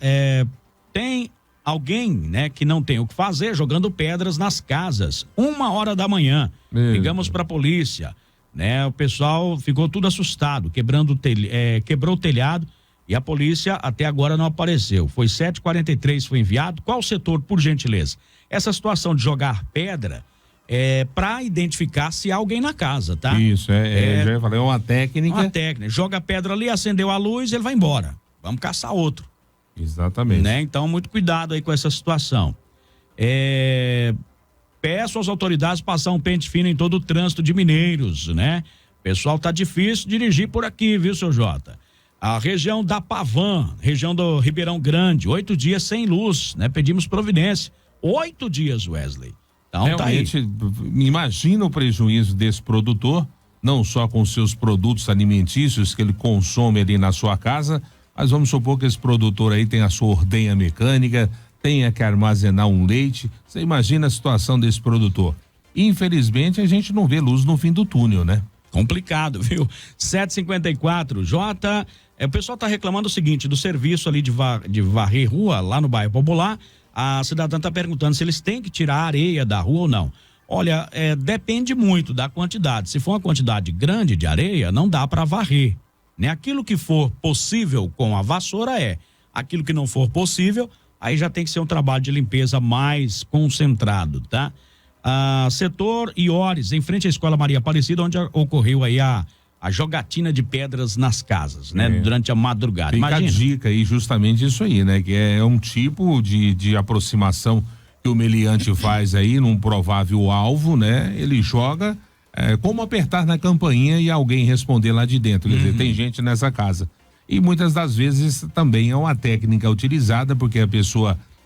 Speaker 2: Tem alguém, né, que não tem o que fazer, jogando pedras nas casas, 1h da manhã. Ligamos para a polícia, né? O pessoal ficou tudo assustado, quebrou o telhado e a polícia até agora não apareceu. Foi 7h43, foi enviado. Qual setor, por gentileza? Essa situação de jogar pedra para identificar se há alguém na casa, tá?
Speaker 3: Isso, já falei, uma técnica.
Speaker 2: Uma técnica. Joga a pedra ali, acendeu a luz, ele vai embora. Vamos caçar outro.
Speaker 3: Exatamente.
Speaker 2: Né? Então, muito cuidado aí com essa situação. Peço às autoridades passar um pente fino em todo o trânsito de Mineiros, né? Pessoal, tá difícil dirigir por aqui, viu, seu Jota? A região da Pavã, região do Ribeirão Grande, 8 dias sem luz, né? Pedimos providência. 8 dias, Wesley. Então,
Speaker 3: realmente,
Speaker 2: tá aí.
Speaker 3: Imagina o prejuízo desse produtor, não só com seus produtos alimentícios que ele consome ali na sua casa, mas vamos supor que esse produtor aí tem a sua ordenha mecânica, tenha que armazenar um leite. Você imagina a situação desse produtor. Infelizmente, a gente não vê luz no fim do túnel, né?
Speaker 2: Complicado, viu? 7h54, Jota, o pessoal tá reclamando o seguinte, do serviço ali de varrer rua, lá no bairro Popular, a cidadã tá perguntando se eles têm que tirar a areia da rua ou não. Olha, depende muito da quantidade. Se for uma quantidade grande de areia, não dá para varrer, né? Aquilo que for possível com a vassoura aquilo que não for possível, aí já tem que ser um trabalho de limpeza mais concentrado, tá? Setor Iores, em frente à Escola Maria Aparecida, onde ocorreu aí a jogatina de pedras nas casas, né? Durante a madrugada.
Speaker 3: Fica
Speaker 2: Imagina.
Speaker 3: a dica aí, justamente isso aí, né? Que é um tipo de aproximação que o meliante faz aí num provável alvo, né? Ele joga como apertar na campainha e alguém responder lá de dentro. Quer dizer, tem gente nessa casa. E muitas das vezes também é uma técnica utilizada, porque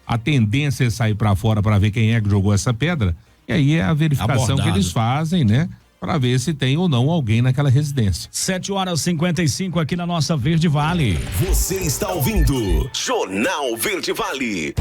Speaker 3: a tendência é sair para fora para ver quem é que jogou essa pedra. E aí é a verificação que eles fazem, né? Para ver se tem ou não alguém naquela residência.
Speaker 2: 7h55 aqui na nossa Verde Vale.
Speaker 1: Você está ouvindo Jornal Verde Vale.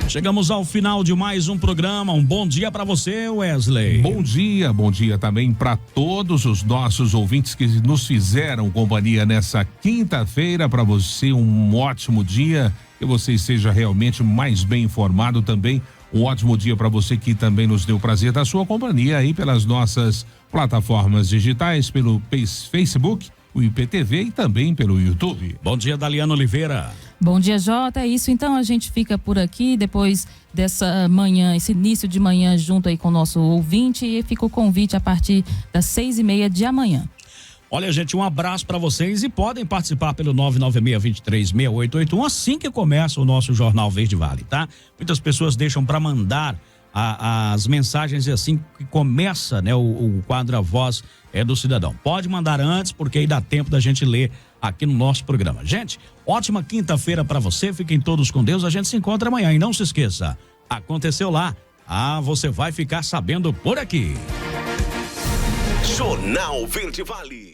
Speaker 2: Chegamos ao final de mais um programa. Um bom dia para você, Wesley.
Speaker 3: Bom dia também para todos os nossos ouvintes que nos fizeram companhia nessa quinta-feira. Para você, um ótimo dia, que você esteja realmente mais bem informado também. Um ótimo dia para você que também nos deu o prazer da sua companhia aí pelas nossas plataformas digitais, pelo Facebook, o IPTV e também pelo YouTube.
Speaker 2: Bom dia, Daliana Oliveira.
Speaker 4: Bom dia, Jota. É isso, então a gente fica por aqui depois dessa manhã, esse início de manhã junto aí com o nosso ouvinte, e fica o convite a partir das 6h30 de amanhã.
Speaker 2: Olha, gente, um abraço para vocês e podem participar pelo 996-23-6881 assim que começa o nosso Jornal Verde Vale, tá? Muitas pessoas deixam para mandar as mensagens assim que começa, né, o quadro A Voz do Cidadão. Pode mandar antes, porque aí dá tempo da gente ler aqui no nosso programa. Gente, ótima quinta-feira para você, fiquem todos com Deus, a gente se encontra amanhã e não se esqueça, aconteceu lá, você vai ficar sabendo por aqui.
Speaker 1: Jornal Verde Vale.